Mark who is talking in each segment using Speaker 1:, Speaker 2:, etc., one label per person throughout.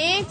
Speaker 1: 1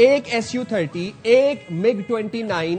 Speaker 2: 1 SU-30, 1 MiG-29,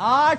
Speaker 2: 8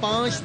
Speaker 3: 5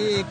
Speaker 3: 1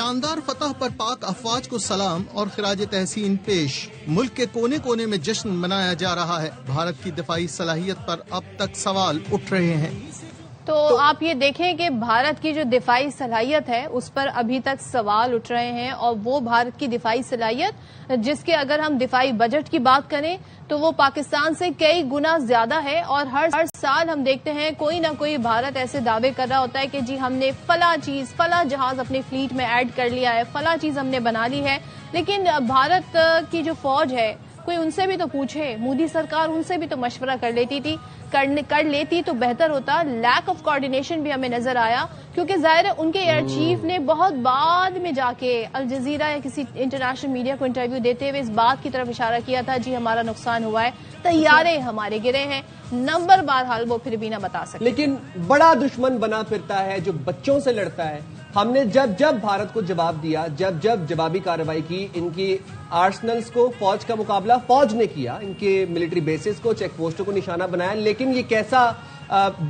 Speaker 3: شاندار فتح پر پاک افواج کو سلام اور خراج تحسین پیش. ملک کے کونے کونے میں جشن منایا جا رہا ہے. بھارت کی دفاعی صلاحیت پر اب تک سوال اٹھ رہے ہیں.
Speaker 1: تو آپ یہ دیکھیں کہ بھارت کی جو دفاعی صلاحیت ہے اس پر ابھی تک سوال اٹھ رہے ہیں، اور وہ بھارت کی دفاعی صلاحیت جس کے اگر ہم دفاعی بجٹ کی بات کریں تو وہ پاکستان سے کئی گنا زیادہ ہے، اور ہر سال ہم دیکھتے ہیں کوئی نہ کوئی بھارت ایسے دعوے کر رہا ہوتا ہے کہ جی ہم نے فلاں چیز فلاں جہاز اپنے فلیٹ میں ایڈ کر لیا ہے، فلاں چیز ہم نے بنا لی ہے. لیکن بھارت کی جو فوج ہے کوئی ان سے بھی تو پوچھے، مودی سرکار ان سے بھی تو مشورہ کر لیتی تو بہتر ہوتا. لیک آف کوارڈینیشن بھی ہمیں نظر آیا، کیونکہ ظاہر ہے ان کے ایئر چیف نے بہت بعد میں جا کے الجزیرہ یا کسی انٹرنیشنل میڈیا کو انٹرویو دیتے ہوئے اس بات کی طرف اشارہ کیا تھا جی ہمارا نقصان ہوا ہے، طیارے ہمارے گرے ہیں. نمبر بہرحال وہ پھر بھی نہ بتا سکتے.
Speaker 2: لیکن بڑا دشمن بنا پھرتا ہے جو بچوں سے لڑتا ہے. ہم نے جب بھارت کو جواب دیا، جب جوابی کارروائی کی، ان کی آرسنلز کو فوج کا مقابلہ فوج نے کیا، ان کے ملٹری بیسز کو چیک پوسٹوں کو نشانہ بنایا. لیکن یہ کیسا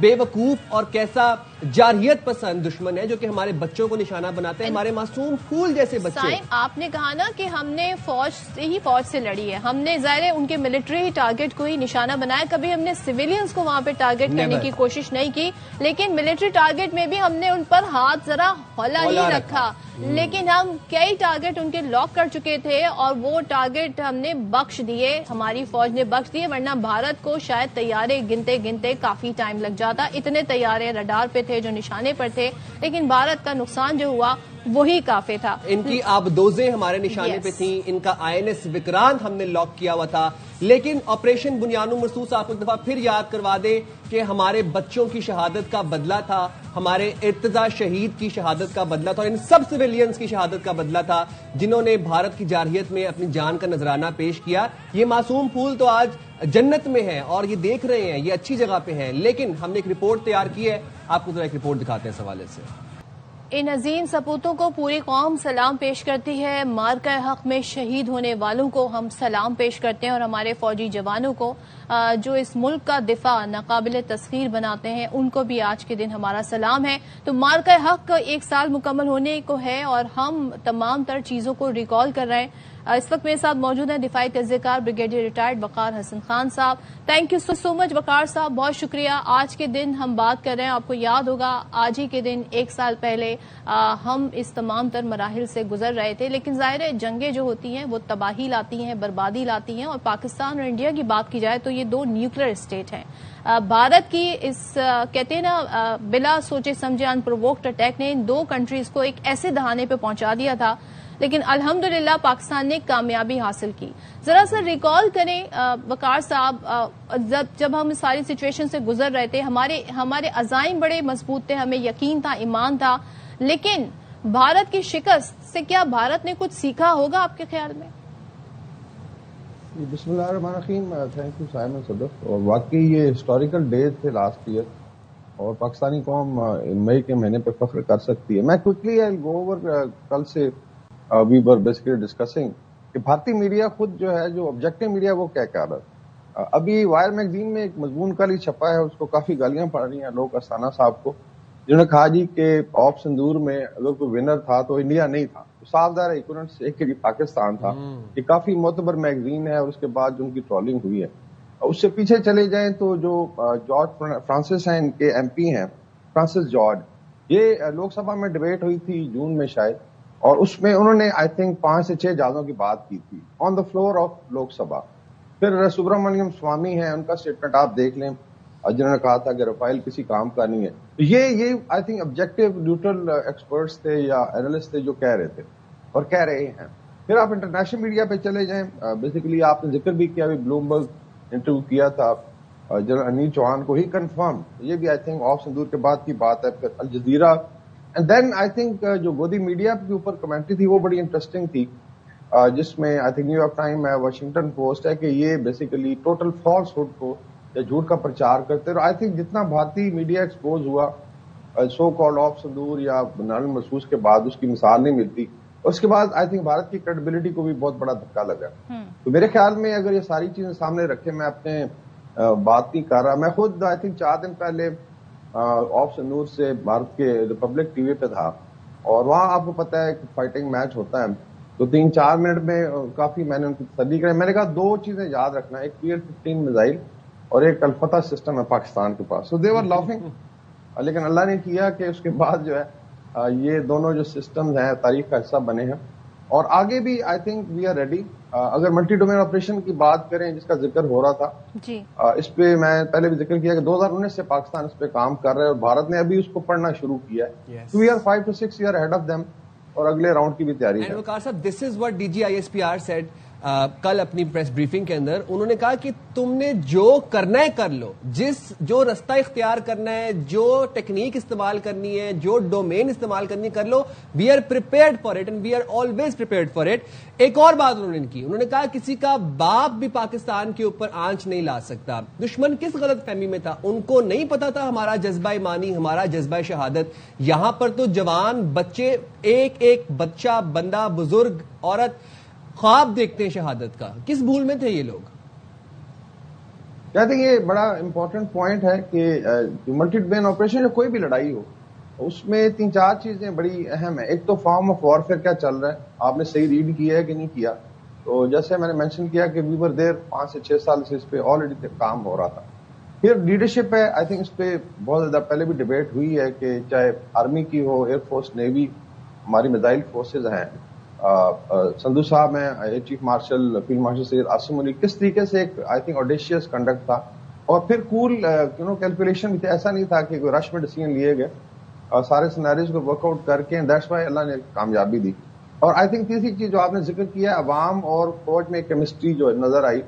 Speaker 2: بے وقوف اور کیسا جارحیت پسند دشمن ہے جو کہ ہمارے بچوں کو نشانہ بناتے ہیں، ہمارے معصوم پھول جیسے بچے.
Speaker 1: آپ نے کہا نا کہ ہم نے فوج سے لڑی ہے، ہم نے ظاہر ہے ان کے ملٹری ٹارگٹ کو ہی نشانہ بنایا، کبھی ہم نے سویلینز کو وہاں پہ ٹارگٹ کرنے کی کوشش نہیں کی. لیکن ملٹری ٹارگٹ میں بھی ہم نے ان پر ہاتھ ذرا ہولا ہی رکھا. لیکن ہم کئی ٹارگٹ ان کے لاک کر چکے تھے اور وہ ٹارگٹ ہم نے بخش دیے، ہماری فوج نے بخش دیے، ورنہ بھارت کو شاید طیارے گنتے کافی ٹائم لگ جاتا. اتنے طیارے رڈار پہ تھے جو نشانے پر تھے، لیکن بھارت کا نقصان جو ہوا وہی کافی تھا.
Speaker 2: ان کی آبدوزیں ہمارے نشانے پہ تھیں، ان کا INS وکرانت ہم نے لاک کیا ہوا تھا. لیکن آپریشن بنیانو مرصوص آپ ایک دفعہ پھر یاد کروا دیں کہ ہمارے بچوں کی شہادت کا بدلہ تھا، ہمارے ارتضیٰ شہید کی شہادت کا بدلہ تھا، اور ان سب سویلینز کی شہادت کا بدلہ تھا جنہوں نے بھارت کی جارحیت میں اپنی جان کا نذرانہ پیش کیا. یہ معصوم پھول تو آج جنت میں ہیں اور یہ دیکھ رہے ہیں، یہ اچھی جگہ پہ ہیں. لیکن ہم نے ایک رپورٹ تیار کی ہے، آپ کو ذرا ایک رپورٹ دکھاتے ہیں اس حوالے سے.
Speaker 1: ان عظیم سپوتوں کو پوری قوم سلام پیش کرتی ہے. مارکہ حق میں شہید ہونے والوں کو ہم سلام پیش کرتے ہیں، اور ہمارے فوجی جوانوں کو جو اس ملک کا دفاع ناقابل تسخیر بناتے ہیں ان کو بھی آج کے دن ہمارا سلام ہے. تو مارکہ حق 1 سال مکمل ہونے کو ہے اور ہم تمام تر چیزوں کو ریکال کر رہے ہیں. اس وقت میرے ساتھ موجود ہیں دفاعی تجزیہ کار بریگیڈیئر ریٹائرڈ وقار حسن خان صاحب. تھینک یو سو مچ وقار صاحب، بہت شکریہ. آج کے دن ہم بات کر رہے ہیں، آپ کو یاد ہوگا آج ہی کے دن 1 سال پہلے ہم اس تمام تر مراحل سے گزر رہے تھے. لیکن ظاہر ہے جنگیں جو ہوتی ہیں وہ تباہی لاتی ہیں، بربادی لاتی ہیں، اور پاکستان اور انڈیا کی بات کی جائے تو یہ 2 نیوکلیر اسٹیٹ ہیں. بھارت کی اس کہتے ہیں نا بلا سوچے سمجھے ان پرووکڈ اٹیک نے ان 2 کنٹریز کو ایک ایسے دہانے پہ پہنچا دیا تھا، لیکن الحمدللہ پاکستان نے کامیابی حاصل کی. ذرا سا ریکال کریں وقار صاحب، جب ہم ساری سچویشن سے گزر رہے تھے ہمارے عزائم بڑے مضبوط تھے، ہمیں یقین تھا، ایمان تھا، لیکن بھارت کی شکست سے کیا بھارت نے کچھ سیکھا ہوگا آپ کے خیال میں؟
Speaker 4: بسم اللہ الرحمن الرحیم. تھینک یو سائمن صدف. اور واقعی یہ ہسٹوریکل ڈیز تھے لاسٹ ایئر، اور پاکستانی قوم مئی کے مہینے پہ فخر کر سکتی ہے. میں کوئکلی آئی گو اوور کل سے وی ور بیسیکلی ڈسکسنگ کہ بھارتی میڈیا خود جو ہے، جو آبجیکٹو میڈیا، وہ کیا کہہ رہا ہے. ابھی وائر میگزین میں ایک مضمون کل ہی چھپا ہے، اس کو کافی گالیاں پڑ رہی ہیں لوگ استانہ صاحب کو، جنہوں نے کہا جی کہ آف سندور میں اگر کوئی ونر تھا تو انڈیا نہیں تھا. صاف ظاہر ہے کہ پاکستان تھا. یہ کافی معتبر میگزین ہے، اور اس کے بعد جو ان کی ٹرولنگ ہوئی ہے. اس سے پیچھے چلے جائیں تو جو جارج فرانسس ہیں، ان کے MP ہیں، فرانسس جارج، یہ لوک سبھا میں ڈبیٹ ہوئی تھی جون میں شاید، اور اس میں انہوں نے آئی تھنک 5 سے 6 جہازوں کی بات کی تھی آن the floor of Lok Sabha. پھر سبرامنیم سوامی ہیں، ان کا اسٹیٹمنٹ آپ دیکھ لیں، جنہوں نے کہا تھا کہ رفائل کسی کام کا نہیں ہے. یہ I think objective neutral experts تھے یا اینالسٹ تھے جو کہہ رہے تھے اور کہہ رہے ہیں. پھر آپ انٹرنیشنل میڈیا پہ چلے جائیں، بیسیکلی آپ نے ذکر بھی کیا، ابھی بلومبرگ انٹرویو کیا تھا جنرل انیل چوہان کو، ہی کنفرم. یہ بھی آئی تھنک آف سندور کے بعد کی بات ہے. پھر Al Jazeera, and then I think جو گودی میڈیا کے اوپر کمنٹری تھی وہ بڑی انٹرسٹنگ تھی، جس میں I think new York time ہے، واشنگٹن پوسٹ ہے، کہ یہ بیسیکلی ٹوٹل فالس ہوڈ کو یا جھوٹ کا پرچار کرتے. اور آئی تھنک جتنا بھارتی میڈیا ایکسپوز ہوا سو کالڈ آف سندور یا بنال محسوس کے بعد، اس کی مثال نہیں ملتی. اس کے بعد آئی تھنک بھارت کی کریڈیبلٹی کو بھی بہت بڑا دھکا لگا. تو میرے خیال میں اگر یہ ساری چیزیں سامنے رکھے، میں اپنے بات نہیں کر رہا، میں خود آئی تھنک 4 دن پہلے آف سندور سے بھارت کے ریپبلک ٹی وی پہ تھا، اور وہاں آپ کو پتا ہے کہ فائٹنگ میچ ہوتا ہے تو 3-4 منٹ میں کافی میں نے ان کی تصدیق کری. میں نے کہا 2 چیزیں یاد رکھنا, ایک PL-15 میزائل اور ایک الفتح سسٹم ہے پاکستان کے پاس. سو دے ور لافنگ, لیکن اللہ نے کیا کہ اس کے بعد جو ہے یہ دونوں جو سسٹمز ہیں تاریخ کا حصہ بنے ہیں, اور آگے بھی I think we are ready. اگر ملٹی ڈومین آپریشن کی بات کریں جس کا ذکر ہو رہا تھا
Speaker 1: جی,
Speaker 4: اس پہ میں پہلے بھی ذکر کیا کہ 2019 سے پاکستان اس پہ کام کر رہا ہے اور بھارت نے ابھی اس کو پڑھنا شروع کیا ہے. So we are 5 to 6 years ahead of them اور اگلے راؤنڈ کی بھی تیاری ہے.
Speaker 2: وقار صاحب, دس از واٹ DGISPR سیڈ کل اپنی پریس بریفنگ کے اندر. انہوں نے کہا کہ تم نے جو کرنا ہے کر لو, جو رستہ اختیار کرنا ہے, جو ٹیکنیک استعمال کرنی ہے, جو ڈومین استعمال کرنی ہے کر لو. We are prepared for it and we are always prepared for it. ایک اور بات انہوں نے کہا کسی کا باپ بھی پاکستان کے اوپر آنچ نہیں لا سکتا. دشمن کس غلط فہمی میں تھا, ان کو نہیں پتا تھا ہمارا جذبہ ایمانی, ہمارا جذبہ شہادت. یہاں پر تو جوان بچے, ایک ایک بچہ, بندہ, بزرگ, عورت خواب دیکھتے ہیں شہادت کا. کس بھول میں تھے یہ لوگ؟
Speaker 4: کہتے ہیں یہ بڑا امپورٹنٹ پوائنٹ ہے کہ ملٹی ڈومین آپریشن, جو کوئی بھی لڑائی ہو, اس میں 3-4 چیزیں بڑی اہم ہیں. ایک تو فارم آف وارفیئر کیا چل رہا ہے, آپ نے صحیح ریڈ کیا ہے کہ نہیں کیا. تو جیسے میں نے مینشن کیا کہ وی ور دیر 5 سے 6 سال سے اس پہ آلریڈی کام ہو رہا تھا. پھر لیڈرشپ ہے, آئی تھنک اس پہ بہت زیادہ پہلے بھی ڈبیٹ ہوئی ہے کہ چاہے آرمی کی ہو, ایئر فورس, نیوی, ہماری میزائل فورسز ہیں, سندھو صاحب ہیں, chief marshal, field marshal Syed Asim Munir, کس طریقے سے ایک آئی تھنک آڈیشیس کنڈکٹ تھا. اور پھر کول کیلکولیشن بھی تھا, ایسا نہیں تھا کہ کوئی رش میں ڈیسیژن لیے گئے, سارے سیناریوز کو ورک آؤٹ کر کے, دیٹس وائی اللہ نے کامیابی دی. اور آئی تھنک تیسری چیز جو آپ نے ذکر کیا, عوام اور فوج میں کیمسٹری جو نظر آئی.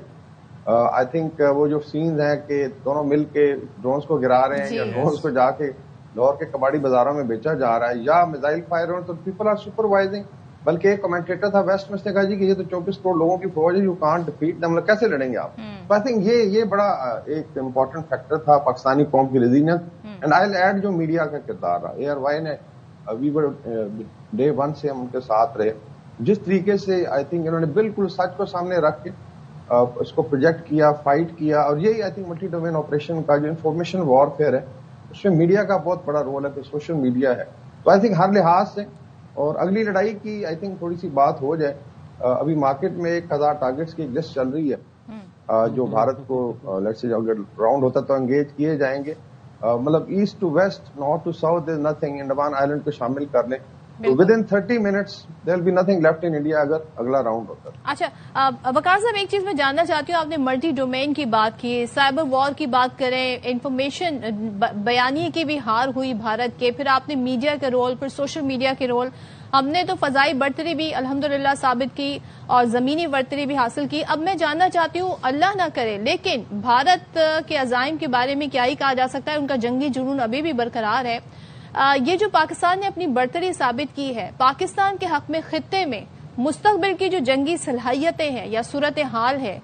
Speaker 4: آئی تھنک وہ جو سینز ہیں کہ دونوں مل کے ڈرونز کو گرا رہے ہیں, یا ڈرونز کو جا کے لاہور کے کباڑی بازاروں میں بیچا جا رہا ہے, یا میزائل فائر ہو, تو پیپل آر سپروائزنگ. بلکہ ایک کمنٹیٹر تھا ویسٹ میں, اس نے کہا جی کہ یہ تو 24 کروڑ لوگوں کی فوج ہے, یو کانٹ ڈیفیٹ دم, مطلب کیسے لڑیں گے آپ. تو آئی تھنک یہ بڑا ایک امپورٹنٹ فیکٹر تھا پاکستانی قوم کی resilience. And I will add جو میڈیا کا کردار رہا. ARY نے وی ور ڈے 1 سے ہم ان کے ساتھ رہے. جس طریقے سے آئی تھنک انہوں نے بالکل سچ کو سامنے رکھ کے اس کو پروجیکٹ کیا, فائٹ کیا. اور یہی I think multi domain operation کا جو انفارمیشن وارفیئر ہے, اس میں میڈیا کا بہت بڑا رول ہے, کہ سوشل میڈیا ہے. تو آئی تھنک ہر لحاظ سے. اور اگلی لڑائی کی آئی تھنک تھوڑی سی بات ہو جائے. ابھی مارکیٹ میں 1000 ٹارگیٹس کی ایک لسٹ چل رہی ہے جو بھارت کو لیٹس سے اگر راؤنڈ ہوتا تو انگیج کیے جائیں گے. مطلب east to west, north to south, there is nothing. Andaman island کو شامل کر لیں تو within 30 minutes there will be nothing left in India اگر اگلا راؤنڈ ہوتا ہے.
Speaker 1: اچھا وقار صاحب, ایک چیز میں جاننا چاہتی ہوں, آپ نے ملٹی ڈومین کی بات کی, سائبر وار کی بات کریں, انفارمیشن بیانیے کی بھی ہار ہوئی بھارت کے, پھر آپ نے میڈیا کے رول, پھر سوشل میڈیا کے رول. ہم نے تو فضائی برتری بھی الحمدللہ ثابت کی اور زمینی برتری بھی حاصل کی. اب میں جاننا چاہتی ہوں, اللہ نہ کرے لیکن بھارت کے عزائم کے بارے میں کیا ہی کہا جا سکتا ہے, ان کا جنگی جنون ابھی بھی برقرار ہے. یہ جو پاکستان نے اپنی برتری ثابت کی ہے, پاکستان کے حق میں خطے میں مستقبل کی جو جنگی صلاحیتیں ہیں یا صورتحال ہے,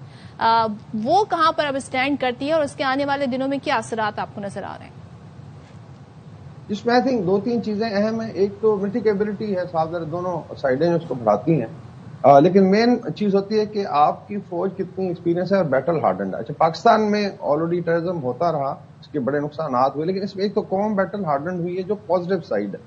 Speaker 1: وہ کہاں پر اب اسٹینڈ کرتی ہے, اور اس کے آنے والے دنوں میں کیا اثرات آپ کو نظر آ رہے ہیں؟
Speaker 4: اس میں آئی تھنک 2-3 چیزیں اہم ہیں. ایک تو ملٹی کیپبلٹی ہے, صاحب دونوں سائڈیں اس کو بڑھاتی ہیں. لیکن مین چیز ہوتی ہے کہ آپ کی فوج کتنی ایکسپیرینس ہے اور بیٹل ہارڈنڈ ہے. اچھا, پاکستان میں آلریڈی ٹیررزم ہوتا رہا, اس کے بڑے نقصانات ہوئے, لیکن اس میں ایک تو قوم بیٹل ہارڈنڈ ہوئی ہے جو پازیٹیو سائڈ ہے.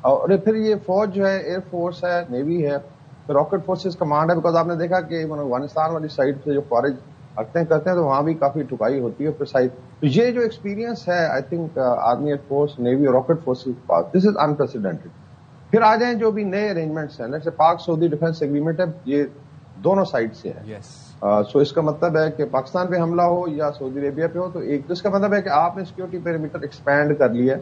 Speaker 4: اور پھر یہ فوج جو ہے, ایئر فورس ہے, نیوی ہے, پھر راکٹ فورسز کمانڈ ہے. بیکاز آپ نے دیکھا کہ افغانستان والی سائڈ سے جو فارج حرکتیں کرتے ہیں تو وہاں بھی کافی ٹھکائی ہوتی ہے. پھر سائڈ تو یہ جو ایکسپیرینس ہے I think army, air force, navy اور راکٹ فورسز کے پاس, دس از انپریسیڈنٹڈ. پھر آ جائیں جو بھی نئے ارینجمنٹس ہیں, جیسے پاک سعودی ڈیفینس ایگریمنٹ ہے, یہ دونوں سائڈ سے ہے. سو اس کا مطلب ہے کہ پاکستان پہ حملہ ہو یا سعودی عربیہ پہ ہو, تو ایک اس کا مطلب ہے کہ آپ نے سیکورٹی پیریمیٹر ایکسپینڈ کر لیا.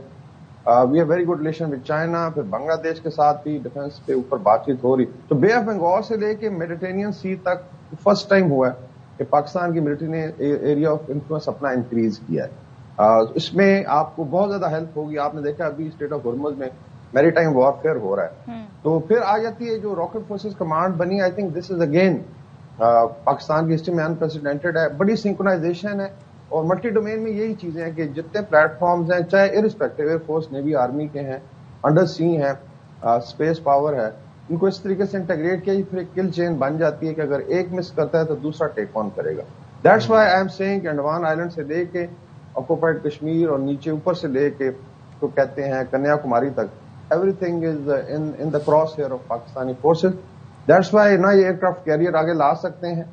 Speaker 4: We have very good relation with China. پھر بنگلہ دیش کے ساتھ بھی ڈیفینس پہ اوپر بات چیت ہو رہی. تو بے آف بنگال سے لے کے میڈیٹرینین سی تک فرسٹ ٹائم ہوا ہے کہ پاکستان کی ملٹری نے ایریا آف انفلوئنس اپنا انکریز کیا ہے. اس میں آپ کو بہت زیادہ ہیلپ ہوگی. آپ نے دیکھا ابھی اسٹیٹ آف ہرمز میں میری ٹائم وارفیئر ہو رہا ہے. تو پھر آ جاتی ہے جو راکٹ فورسز کمانڈ بنی, آئی think this is again Pakistan کی ہسٹری میں انپریسیڈنٹڈ ہے. بڑی سنکرونائزیشن ہے. اور ملٹی ڈومین میں یہی چیزیں ہیں کہ جتنے پلیٹ فارمز ہیں, چاہے irrespective air force, navy, army کے ہیں, انڈر سی ہیں, اسپیس پاور ہے, ان کو اس طریقے سے انٹیگریٹ کیا, پھر ایک کل چین بن جاتی ہے کہ اگر ایک مس کرتا ہے تو دوسرا ٹیک آن کرے گا. That's why I am saying کہ انڈمان آئیلینڈ سے لے کے آکوپائڈ کشمیر اور نیچے اوپر سے لے کے تو کہتے ہیں کنیا کماری تک, everything is in the crosshair of Pakistani forces. That's why نا یہ ایئرکرافٹ کیریئر آگے لا سکتے ہیں.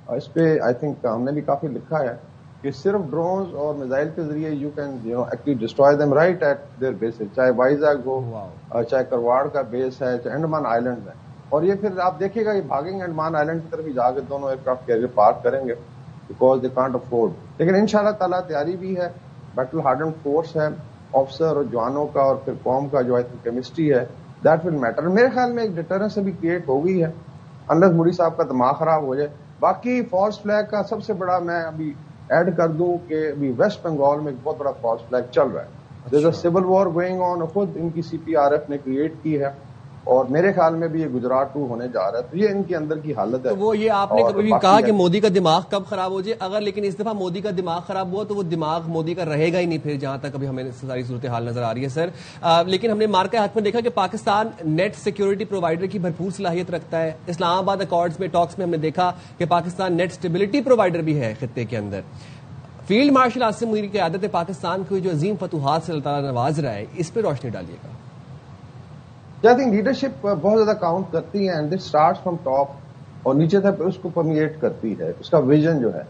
Speaker 4: اس پہ آئی تھنک ہم نے بھی کافی لکھا ہے کہ صرف ڈرونز اور میزائل کے ذریعے you can actually destroy them right at their bases, چاہے وائزاگ ہو, چاہے کرواڑ کا بیس ہے, چاہے انڈمان آئیلینڈ ہے. اور یہ پھر آپ دیکھیے گا یہ بھاگیں گے انڈمان آئیلینڈ کی طرف ہی جا کے دونوں ایئرکرافٹ کیریئر پارک کریں گے بیکاز دے کانٹ افورڈ. لیکن ان شاء اللہ تعالیٰ تیاری بھی ہے, بیٹل ہارڈن فورس ہے, آفیسر اور جوانوں کا اور پھر قوم کا جو کیمسٹری ہے دیٹ ول میٹر. میرے خیال میں ایک ڈیٹرنس ابھی کریٹ ہو گئی ہے انلس مودی صاحب کا دماغ خراب ہو جائے. باقی فالس فلیگ کا سب سے بڑا میں ابھی ایڈ کر دوں کہ ابھی ویسٹ بنگال میں ایک بہت بڑا فالس فلیگ چل رہا ہے. دیر از اے سول وار گوئنگ آن, خود ان کی CPRF نے کریٹ کی ہے اور میرے خیال میں بھی یہ گجرات 2 ہونے جا رہا ہے. تو یہ ان کے اندر کی حالت ہے.
Speaker 2: تو وہ یہ آپ نے کبھی کہا کہ مودی کا دماغ کب خراب ہو جائے, اگر لیکن اس دفعہ مودی کا دماغ خراب ہوا تو وہ دماغ مودی کا رہے گا ہی نہیں پھر, جہاں تک ابھی ہمیں ساری صورتحال نظر آ رہی ہے سر. لیکن ہم نے مارکا ہاتھ میں دیکھا کہ پاکستان نیٹ سیکیورٹی پرووائڈر کی بھرپور صلاحیت رکھتا ہے. اسلام آباد اکارڈز میں ٹاکس میں ہم نے دیکھا کہ پاکستان نیٹ اسٹیبلٹی پرووائڈر بھی ہے خطے کے اندر. فیلڈ مارشل عاصم منیر کی قیادت پاکستان کو جو عظیم فتوحات سے اللہ تعالیٰ نواز رہا ہے, اس پہ روشنی ڈالیے گا.
Speaker 4: آئی تھنک لیڈرشپ بہت زیادہ کاؤنٹ کرتی ہے and this starts from top, اور نیچے تک اس کو پرمیٹ کرتی ہے, اس کا ویژن جو ہے.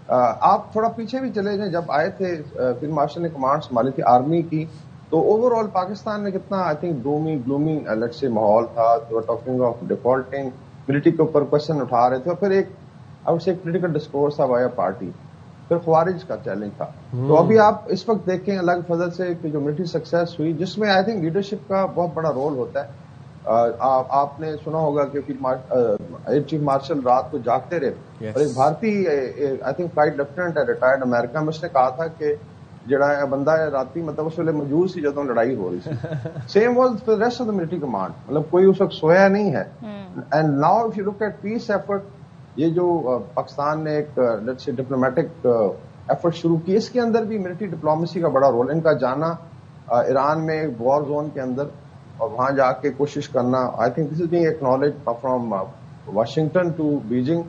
Speaker 4: آپ تھوڑا پیچھے بھی چلے جائیں, جب آئے تھے فیلڈ مارشل نے کمانڈ سنبھالی تھی آرمی کی, تو اوور آل پاکستان میں کتنا آئی تھنک گلومی لیٹ سے ماحول تھا. ٹاکنگ آف ڈیفالٹنگ, ملٹری کے اوپر کوشچن اٹھا رہے تھے, اور پھر ایک پولیٹیکل ڈسکورس تھا وایا پارٹی, پھر خوارج کا چیلنج تھا. تو ابھی آپ اس وقت دیکھیں اللہ کے فضل سے کہ جو ملٹری سکسیس ہوئی, جس میں آئی تھنک لیڈرشپ کا بہت بڑا رول ہوتا ہے. آپ نے سنا ہوگا کہ ایئر چیف مارشل رات کو جاگتے رہے, اور ایک بھارتی آئی تھنک فلائٹ لیفٹیننٹ ہے ریٹائرڈ امریکہ میں, اس نے کہا تھا کہ جڑا بندہ ہے راتی مطلب اس ویلے موجود سی جدوں لڑائی ہو رہی تھی. Same was for the rest of the military command, مطلب کوئی اس وقت سویا نہیں ہے. And now if you look at peace effort, یہ جو پاکستان نے ایک لیٹس سے ڈپلومیٹک ایفرٹ شروع کی, اس کے اندر بھی ملٹری ڈپلومیسی کا بڑا رول. ان کا جانا ایران میں وار زون کے اندر اور وہاں جا کے کوشش کرنا, I think this is being acknowledged from Washington to Beijing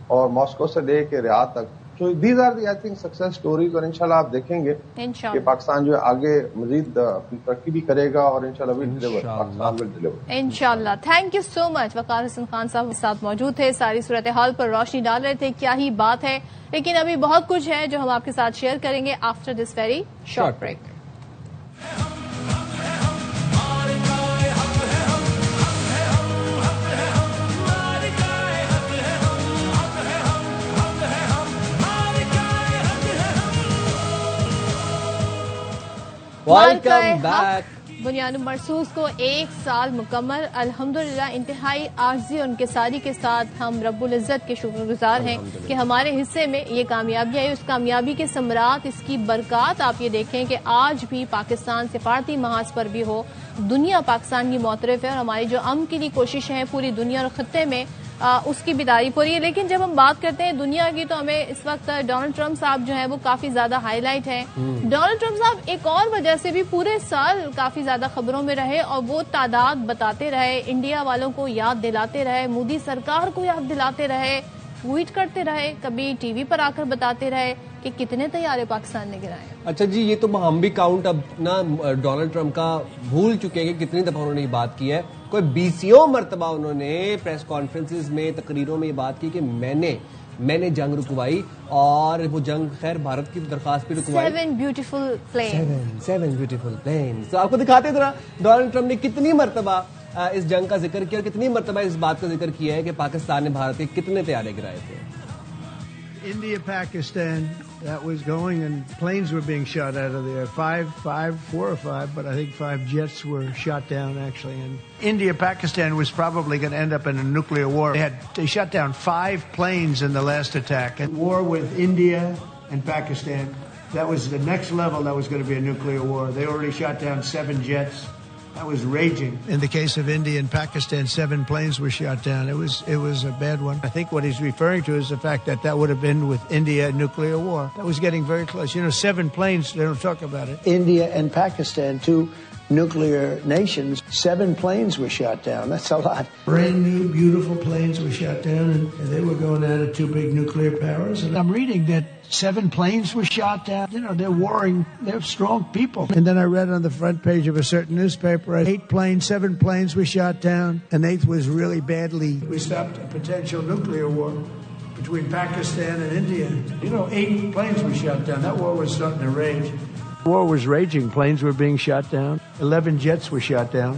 Speaker 4: اور ماسکو سے لے کے ریاض تک. So these are the I think success stories, اور انشاءاللہ آپ دیکھیں گے کہ پاکستان جو ہے آگے مزید ترقی بھی کرے گا, اور انشاءاللہ will deliver, Pakistan will deliver
Speaker 1: انشاءاللہ. تھینک یو سو مچ. وقار حسن خان صاحب ساتھ موجود تھے, ساری صورتحال پر روشنی ڈال رہے تھے. کیا ہی بات ہے, لیکن ابھی بہت کچھ ہے جو ہم آپ کے ساتھ شیئر کریں گے after this very short break.
Speaker 2: Welcome back.
Speaker 1: بنیاد مرصوص کو 1 سال مکمل, الحمدللہ انتہائی عاجزی اور انکساری کے ساتھ ہم رب العزت کے شکر گزار ہیں کہ ہمارے حصے میں یہ کامیابی آئی. اس کامیابی کے ثمرات, اس کی برکات آپ یہ دیکھیں کہ آج بھی پاکستان سفارتی محاذ پر بھی ہو, دنیا پاکستان کی معترف ہے, اور ہماری جو امن کی کوشش ہے پوری دنیا اور خطے میں اس کی بیداری پوری ہے. لیکن جب ہم بات کرتے ہیں دنیا کی, تو ہمیں اس وقت ڈونلڈ ٹرمپ صاحب جو ہیں وہ کافی زیادہ ہائی لائٹ ہیں. ڈونلڈ ٹرمپ صاحب ایک اور وجہ سے بھی پورے سال کافی زیادہ خبروں میں رہے, اور وہ تعداد بتاتے رہے, انڈیا والوں کو یاد دلاتے رہے, مودی سرکار کو یاد دلاتے رہے, ٹویٹ کرتے رہے, کبھی ٹی وی پر آ کر بتاتے رہے کہ کتنے طیارے پاکستان نے گرائے.
Speaker 2: اچھا جی, یہ تو ہم بھی کاؤنٹ اب نا ڈونلڈ ٹرمپ کا بھول چکے ہیں کہ کتنی دفعہ انہوں نے یہ بات کی ہے. کوئی 20 مرتبہ انہوں نے پریس کانفرنسز میں, تقریروں میں یہ بات کی کہ میں نے جنگ رکوائی, اور وہ جنگ خیر بھارت کی درخواست پہ رکوائی.
Speaker 1: 7 بیوٹیفل
Speaker 2: پلینز. تو آپ کو دکھاتے ذرا ڈونلڈ ٹرمپ نے کتنی مرتبہ اس جنگ کا ذکر کیا, اور کتنی مرتبہ اس بات کا ذکر کیا ہے کہ پاکستان نے بھارت کے کتنے طیارے گرائے تھے.
Speaker 5: India, Pakistan, that was going, and planes were being shot out of there. 4 or 5, but I think 5 jets were shot down actually. And India, Pakistan was probably going to end up in a nuclear war. They shot down 5 planes in the last attack. And war with India and Pakistan, that was the next level. That was going to be a nuclear war. They already shot down 7 jets. That was raging. In the case of India and Pakistan, 7 planes were shot down. It was a bad one. I think what he's referring to is the fact that would have been with India nuclear war. That was getting very close. 7 planes, they don't talk about it. India and Pakistan, 2 nuclear nations. 7 planes were shot down. That's a lot. Brand new, beautiful planes were shot down, and they were going at it, 2 big nuclear powers. And I'm reading that 7 planes were shot down. You know, they're warring. They're strong people. And then I read on the front page of a certain newspaper, 7 planes were shot down, and 8th was really badly. We stopped a potential nuclear war between Pakistan and India. You know, 8 planes were shot down. That war was starting to rage. War was raging. Planes were being shot down. 11 jets were shot down.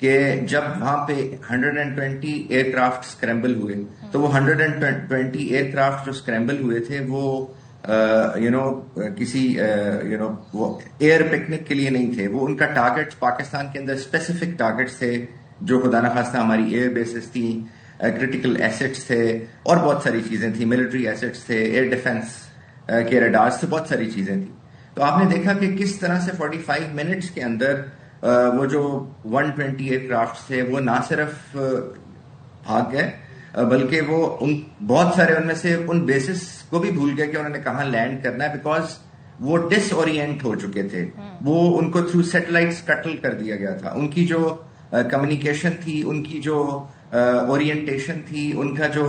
Speaker 6: کہ جب وہاں پہ 120 year craft اسکریمبل ہوئے تو وہ 120 year craft جو اسکریمبل ہوئے تھے وہ کسی وہ ایئر پکنک کے لیے نہیں تھے. وہ ان کا ٹارگیٹ پاکستان کے اندر اسپیسیفک ٹارگیٹس تھے جو خدا نخواستہ ہماری ایئر بیسز تھیں, کرٹیکل ایسٹس تھے اور بہت ساری چیزیں تھیں, ملٹری ایسٹس تھے, ایئر ڈیفنس کے ریڈارز تھے, بہت ساری چیزیں تھیں. تو آپ نے دیکھا کہ کس طرح سے 45 منٹس کے اندر وہ جو 120 ایئر کرافٹ تھے وہ نہ صرف بھاگ گئے بلکہ وہ بہت سارے ان میں سے ان بیسس کو بھی بھول گئے کہ انہوں نے کہاں لینڈ کرنا ہے, بیکاز وہ ڈس اورینٹ ہو چکے تھے. وہ ان کو تھرو سیٹلائٹس قتل کر دیا گیا تھا. ان کی جو کمیونیکیشن تھی, ان کی جو اورینٹیشن تھی, ان کا جو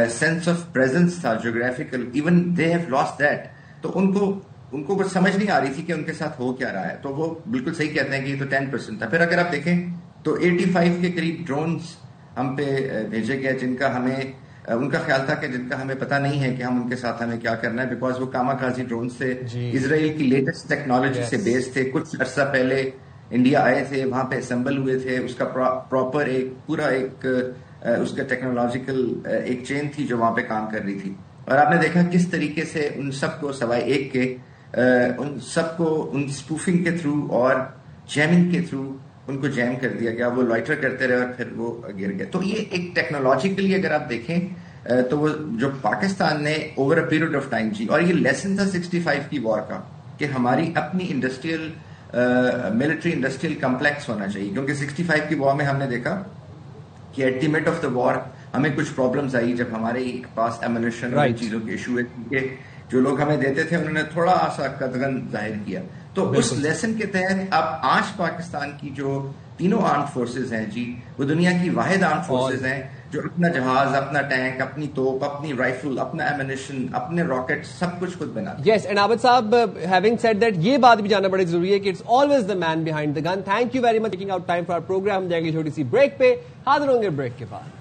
Speaker 6: سینس آف پریزنس تھا geographical, even they have lost that. تو ان کو کچھ سمجھ نہیں آ رہی تھی کہ ان کے ساتھ ہو کیا رہا ہے. تو وہ بالکل صحیح کہتے ہیں کہ یہ تو 10% تھا. پھر اگر آپ دیکھیں تو 85 کے قریب ڈرونز ہم پہ بھیجے گئے جن کا ہمیں ان کا خیال تھا کہ جن کا ہمیں پتہ نہیں ہے کہ ہم ان کے ساتھ ہمیں کیا کرنا ہے, بیکاز وہ کاماکازی ڈرونز سے اسرائیل کی لیٹسٹ ٹیکنالوجی سے بیس تھے. کچھ عرصہ پہلے انڈیا آئے تھے, وہاں پہ اسمبل ہوئے تھے. اس کا پراپر ایک پورا ایک اس کا ٹیکنالوجیکل ایک چین تھی جو وہاں پہ کام کر رہی تھی. اور آپ نے دیکھا کس طریقے سے ان سب کو سوائے ایک کے ان سب کو ان اسپوفنگ کے تھرو اور جیمنگ کے تھرو ان کو جیم کر دیا گیا. وہ لائٹر کرتے رہے اور پھر وہ گر گئے. تو یہ ایک ٹیکنالوجیکلی اگر آپ دیکھیں تو وہ جو پاکستان نے over a period of time جی, اور یہ لیسن تھا 65 کی وار کا کہ ہماری اپنی انڈسٹریل ملٹری انڈسٹریل کمپلیکس ہونا چاہیے. کیونکہ 65 کی وار میں ہم نے دیکھا کہ at the mid of the war ہمیں کچھ پرابلمز آئی جب ہمارے پاس ایمونیشن اور چیزوں کے ایشو ہے, کیونکہ جو لوگ ہمیں دیتے تھے انہوں نے تھوڑا سا قدغن ظاہر کیا. تو اس لیسن کے تحت اب آج پاکستان کی جو تینوں آرمڈ فورسز ہیں جی, وہ دنیا کی واحد آرمڈ فورسز ہیں جو اپنا جہاز, اپنا ٹینک, اپنی توپ, اپنی رائفل, اپنا ایمونیشن, اپنے راکٹ سب کچھ خود بناتے ہیں.
Speaker 2: یس, اینڈ عابد صاحب, ہیونگ سیڈ دیٹ, یہ بات بھی جاننا بڑی ضروری ہے کہ it's always the man behind the gun. Thank you very much taking out time for our program. جائیں گے چھوٹی سی بریک پہ, حاضر ہوں گے بریک کے بعد.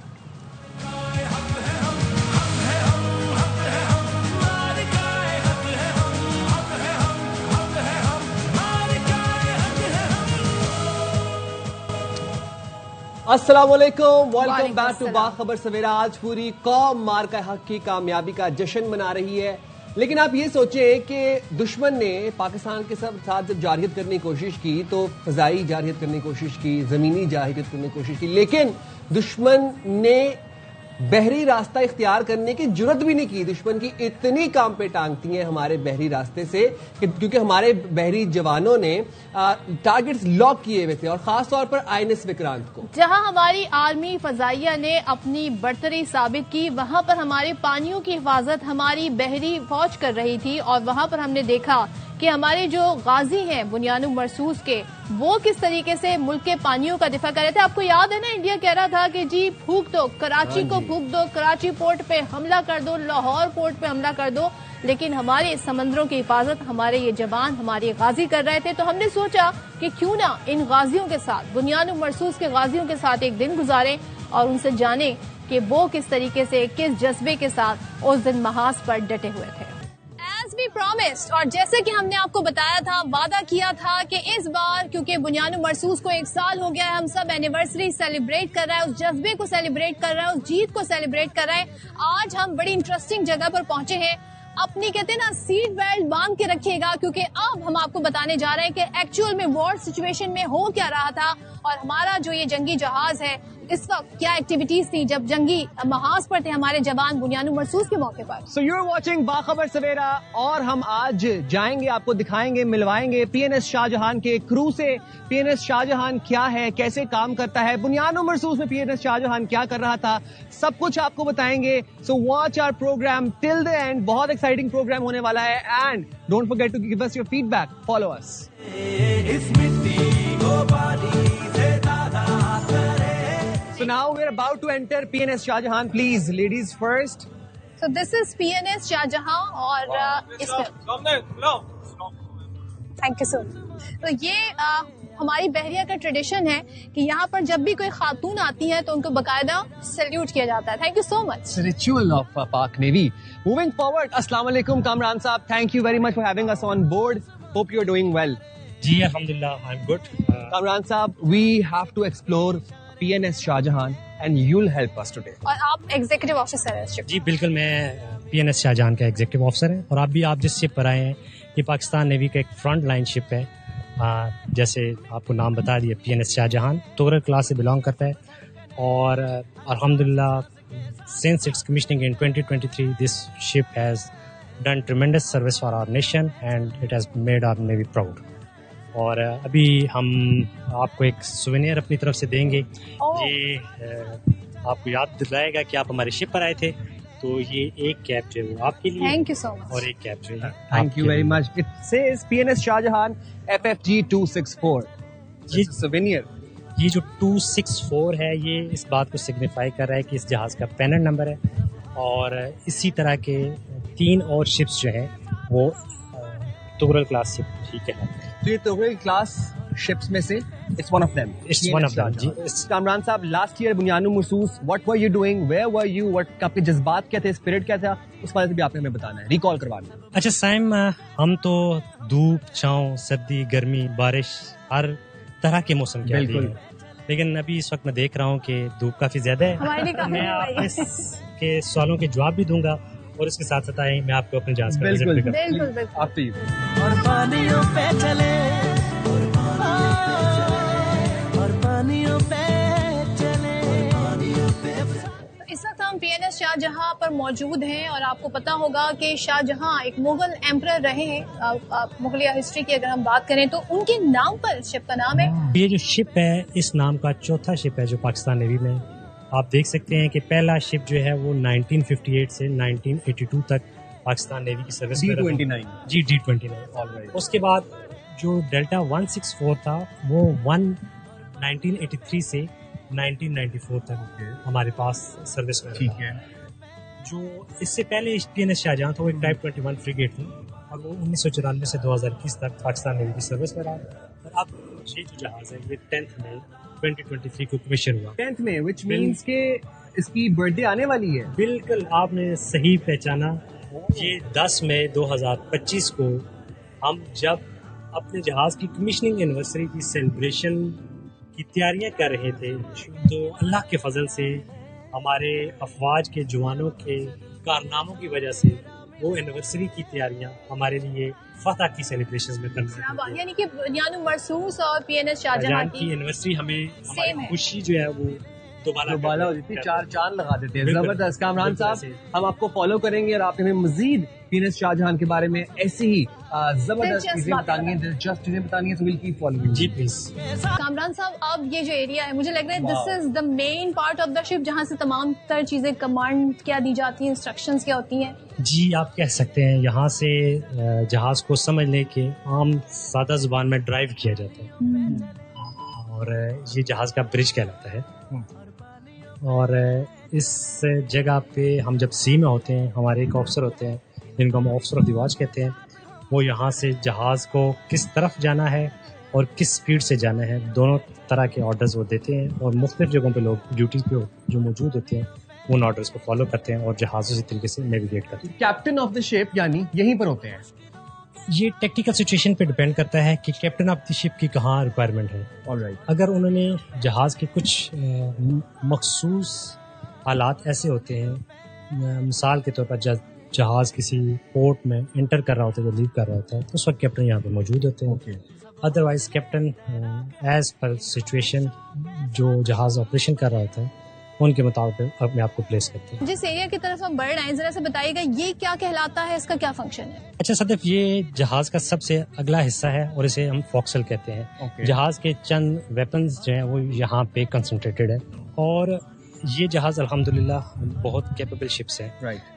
Speaker 2: السلام علیکم, ویلکم بیک ٹو باخبر سویرا. آج پوری قوم مارکہ حق کی کامیابی کا جشن منا رہی ہے, لیکن آپ یہ سوچیں کہ دشمن نے پاکستان کے ساتھ جب جارحیت کرنے کی کوشش کی تو فضائی جارحیت کرنے کی کوشش کی, زمینی جارحیت کرنے کی کوشش کی, لیکن دشمن نے بحری راستہ اختیار کرنے کی جرت بھی نہیں کی. دشمن کی اتنی کام پہ ٹانگتی ہیں ہمارے بحری راستے سے کہ کیونکہ ہمارے بحری جوانوں نے ٹارگٹس لاک کیے ہوئے تھے, اور خاص طور پر INS وکرانت کو.
Speaker 1: جہاں ہماری آرمی فضائیہ نے اپنی برتری ثابت کی, وہاں پر ہمارے پانیوں کی حفاظت ہماری بحری فوج کر رہی تھی. اور وہاں پر ہم نے دیکھا کہ ہمارے جو غازی ہیں بنیانو مرصوص کے, وہ کس طریقے سے ملک کے پانیوں کا دفاع کر رہے تھے. آپ کو یاد ہے نا, انڈیا کہہ رہا تھا کہ جی پھونک دو کراچی کو, پھونک دو کراچی پورٹ پہ حملہ کر دو, لاہور پورٹ پہ حملہ کر دو, لیکن ہمارے سمندروں کی حفاظت ہمارے یہ جوان, ہمارے غازی کر رہے تھے. تو ہم نے سوچا کہ کیوں نہ ان غازیوں کے ساتھ, بنیانو مرصوص کے غازیوں کے ساتھ ایک دن گزاریں اور ان سے جانیں کہ وہ کس طریقے سے, کس جذبے کے ساتھ اس دن محاذ پر ڈٹے ہوئے تھے. As we promised, اور جیسے کہ ہم نے آپ کو بتایا تھا, وعدہ کیا تھا کہ اس بار کیونکہ بنیانو مرصوص کو 1 سال ہو گیا ہے, ہم سب اینیورسری سیلیبریٹ کر رہے ہیں, اس جذبے کو سیلیبریٹ کر رہے ہیں, اس جیت کو سیلیبریٹ کر رہے ہیں. آج ہم بڑی انٹرسٹنگ جگہ پر پہنچے ہیں. اپنی کہتے ہیں نا سیٹ بیلٹ باندھ کے رکھیے گا, کیونکہ اب ہم آپ کو بتانے جا رہے ہیں کہ ایکچوئل میں وار سچویشن میں ہو کیا رہا تھا, اور ہمارا جو یہ جنگی جہاز ہے اس وقت کیا ایکٹیویٹیز تھی جب جنگی محاذ پر تھے ہمارے جوان بنیانو مرصوص کے موقع پر.
Speaker 2: سو یو آر واچنگ باخبر سویرا, اور ہم آج جائیں گے, آپ کو دکھائیں گے, ملوائیں گے PNS شاہجہان کے کرو سے. PNS شاہجہان کیا ہے, کیسے کام کرتا ہے, بنیانو مرصوص میں PNS شاہجہان کیا کر رہا تھا, سب کچھ آپ کو بتائیں گے. So watch our programme till the end, بہت ایکسائٹنگ پروگرام ہونے والا ہے. And don't forget to give us your feedback, follow us. So now we're about to enter PNS Shahjahan. Please, ladies first.
Speaker 1: So this is PNS Shahjahan, اور اس میں thank you so مچ. تو یہ ہماری بحریہ کا ٹریڈیشن ہے کہ یہاں پر جب بھی کوئی خاتون آتی ہے تو ان کو باقاعدہ سیلیوٹ کیا جاتا ہے. Thank you so much.
Speaker 2: Ritual of Pak Navy. Moving forward, Assalamu alaikum Kamran Saab. Thank you very much for having us on board. Hope you're doing well.
Speaker 7: جی الحمدللہ I am good.
Speaker 2: Kamran sahab, we have to explore PNS Shahjahan and you will help us today.
Speaker 1: اور آپ executive officer ہیں اس شپ.
Speaker 7: جی بالکل, میں PNS Shah Jahan کا executive officer ہیں, اور آپ جس شپ پر آئے ہیں یہ پاکستان نیوی کا ایک فرنٹ لائن شپ ہے. جیسے آپ کو نام بتا دیا, PNS شاہجہان تغرل کلاس سے بلانگ کرتا ہے, اور الحمدللہ since its commissioning in 2023 this ship has done tremendous service for our nation and it has made our Navy proud. اور ابھی ہم آپ کو ایک سوینئر اپنی طرف سے دیں گے. یہ آپ کو یاد دلائے گا کہ آپ ہمارے شپ پر آئے تھے, تو یہ ایک کیپ جو ہے وہ آپ کے لیے,
Speaker 1: تھینک یو سو مچ,
Speaker 7: اور ایک کیپ جو ہے
Speaker 2: thank you very much. It says PNS Shah Jahan FFG 264. یہ سوینئر,
Speaker 7: یہ جو 264 ہے یہ اس بات کو سگنیفائی کر رہا ہے کہ اس جہاز کا پیننٹ نمبر ہے, اور اسی طرح کے 3 اور شپس جو ہیں وہ تغرل کلاس شپ ٹھیک ہے.
Speaker 2: تو یہ تغرل کلاس شپس میں سے اٹس ون آف دیم.
Speaker 7: جی
Speaker 2: Kamran Sahab, last year Bunyanum Marsoos, what were you doing, where were you, what آپ کے جذبات کیا تھے, اسپرٹ کیا تھا, اس بارے میں بھی آپ نے ہمیں بتانا ہے, ریکال کروانا ہے.
Speaker 7: اچھا سائم, ہم تو دھوپ چھاؤں سردی گرمی بارش ہر طرح کے موسم کے عادی ہیں, لیکن ابھی اس وقت میں دیکھ رہا ہوں کہ دھوپ کافی زیادہ ہے. میں آپ کے سوالوں کے جواب بھی دوں گا, اور اس کے ساتھ ساتھ میں آپ کو اپنے جہاز کا وزٹ بھی کروں.
Speaker 8: اور پانیوں پہ چلے, اور پانیوں پہ چلے.
Speaker 1: اس وقت ہم PNS شاہجہاں پر موجود ہیں, اور آپ کو پتا ہوگا کہ شاہجہاں ایک مغل ایمپرر رہے ہیں. مغلیہ ہسٹری کی اگر ہم بات کریں تو ان کے نام پر اس شپ کا نام ہے.
Speaker 7: یہ جو شپ ہے اس نام کا چوتھا شپ ہے جو پاکستان نیوی میں. آپ دیکھ سکتے ہیں کہ پہلا شپ جو ہے وہ 1958 سے 1982 تک پاکستان نیوی کی سروس میں رہا. جی D29. اس کے بعد جو ڈیلٹا 164 تھا وہ 1983 سے 1994 تک ہمارے پاس سروس میں رہا. جو اس سے پہلے PNS شاہجہاں تھا وہ ایک ٹائپ 21 فریگیٹ تھی, اور وہ 1994 سے 2021 تک پاکستان نیوی کی سروس میں رہا. اور اب یہ جو جہاز ہے یہ 10 مئی 2023 کو کمیشن ہوا.
Speaker 2: 10th میں, which means کہ اس کی برتھ ڈے آنے والی ہے.
Speaker 7: بالکل آپ نے صحیح پہچانا. یہ 10 مئی 2025 کو ہم جب اپنے جہاز کی کمیشننگ اینیورسری کی سیلیبریشن کی تیاریاں کر رہے تھے, تو اللہ کے فضل سے ہمارے افواج کے جوانوں کے کارناموں کی وجہ سے وہ اینیورسری کی تیاریاں ہمارے لیے فتح کی سیلیبریشن میں کرتے ہیں.
Speaker 1: یعنی کہ بنیانو مرسوس اور PNS شاہجہاں
Speaker 7: کی اینیورسری ہمیں ہماری خوشی جو ہے وہ دوبارہ
Speaker 2: ہو جاتی ہے, 4 چاند لگا دیتے ہیں. زبردست. کامران صاحب, ہم آپ کو فالو کریں گے اور آپ ہمیں مزید PNS شاہجہان کے بارے میں ایسی ہی زبردست چیزیں بتانی ہیں, دلچسپ چیزیں بتانی ہیں, تو ول کیپ فالوئنگ.
Speaker 7: جی پلیز.
Speaker 1: کامران صاحب, اب یہ جو ایریا ہے مجھے لگ رہا ہے دس از دا مین پارٹ آف دا شپ, جہاں سے تمام تر چیزیں کمانڈ کیا دی جاتی ہیں, انسٹرکشنز کیا ہوتی ہیں.
Speaker 7: جی آپ کہہ سکتے ہیں یہاں سے جہاز کو سمجھ لیں کہ عام سادہ زبان میں ڈرائیو کیا جاتا ہے, اور یہ جہاز کا برج کہلاتا ہے. اور اس جگہ پہ ہم جب سی میں ہوتے ہیں, ہمارے ایک آفسر ہوتے ہیں جن کو ہم آفسر آف دی واچ کہتے ہیں, وہ یہاں سے جہاز کو کس طرف جانا ہے اور کس سپیڈ سے جانا ہے دونوں طرح کے آرڈرز وہ دیتے ہیں, اور مختلف جگہوں پہ لوگ ڈیوٹی پہ جو موجود ہوتے ہیں ان آرڈرز کو فالو کرتے ہیں اور جہاز اسی طریقے سے نیویگیٹ کرتے ہیں.
Speaker 2: کیپٹن آف دا شپ یعنی یہیں پر ہوتے ہیں.
Speaker 7: یہ ٹیکنیکل سچویشن پہ ڈیپینڈ کرتا ہے کہ کیپٹن آف دی شپ کی کہاں ریکوائرمنٹ ہے. اگر انہوں نے جہاز کے کچھ مخصوص حالات ایسے ہوتے ہیں, مثال کے طور پر جہاز کسی پورٹ میں انٹر کر رہا ہوتا ہے یا لیو کر رہا ہوتا ہے, تو اس وقت کیپٹن یہاں پہ موجود ہوتے ہیں. Otherwise captain as per situation جو جہاز آپریشن کر رہا ہوتا ہے ان کے مطابق اپنے آپ کو پلیس کرتے ہیں.
Speaker 1: جس ایریا کی طرف ہم بڑھ رہے ہیں ذرا سے بتائیے گا یہ کیا کہلاتا ہے, اس کا کیا فنکشن ہے؟
Speaker 7: اچھا صدف, یہ جہاز کا سب سے اگلا حصہ ہے اور اسے ہم فوکسل کہتے ہیں. جہاز کے چند ویپنز جو ہیں وہ یہاں پہ کنسنٹریٹڈ ہے, اور یہ جہاز الحمدللہ بہت کیپیبل شپس ہیں,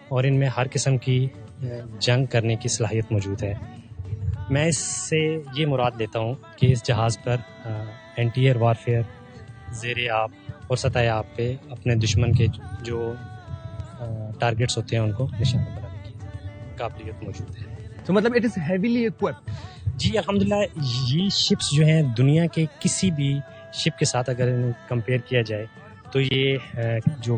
Speaker 7: اور ان میں ہر قسم کی جنگ کرنے کی صلاحیت موجود ہے. میں اس سے یہ مراد لیتا ہوں کہ اس جہاز پر اینٹی ایئر وارفیئر, زیر آب اور سطح آب پہ اپنے دشمن کے جو ٹارگیٹس ہوتے ہیں ان کو نشانہ بنانے کی قابلیت موجود ہے.
Speaker 2: تو مطلب اٹ از ہیویلی ایکوپڈ.
Speaker 7: جی الحمدللہ یہ شپس جو ہیں دنیا کے کسی بھی شپ کے ساتھ اگر انہیں کمپیئر کیا جائے تو یہ جو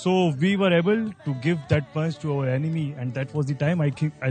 Speaker 9: So we were able to give that punch to our enemy, and that was the time. I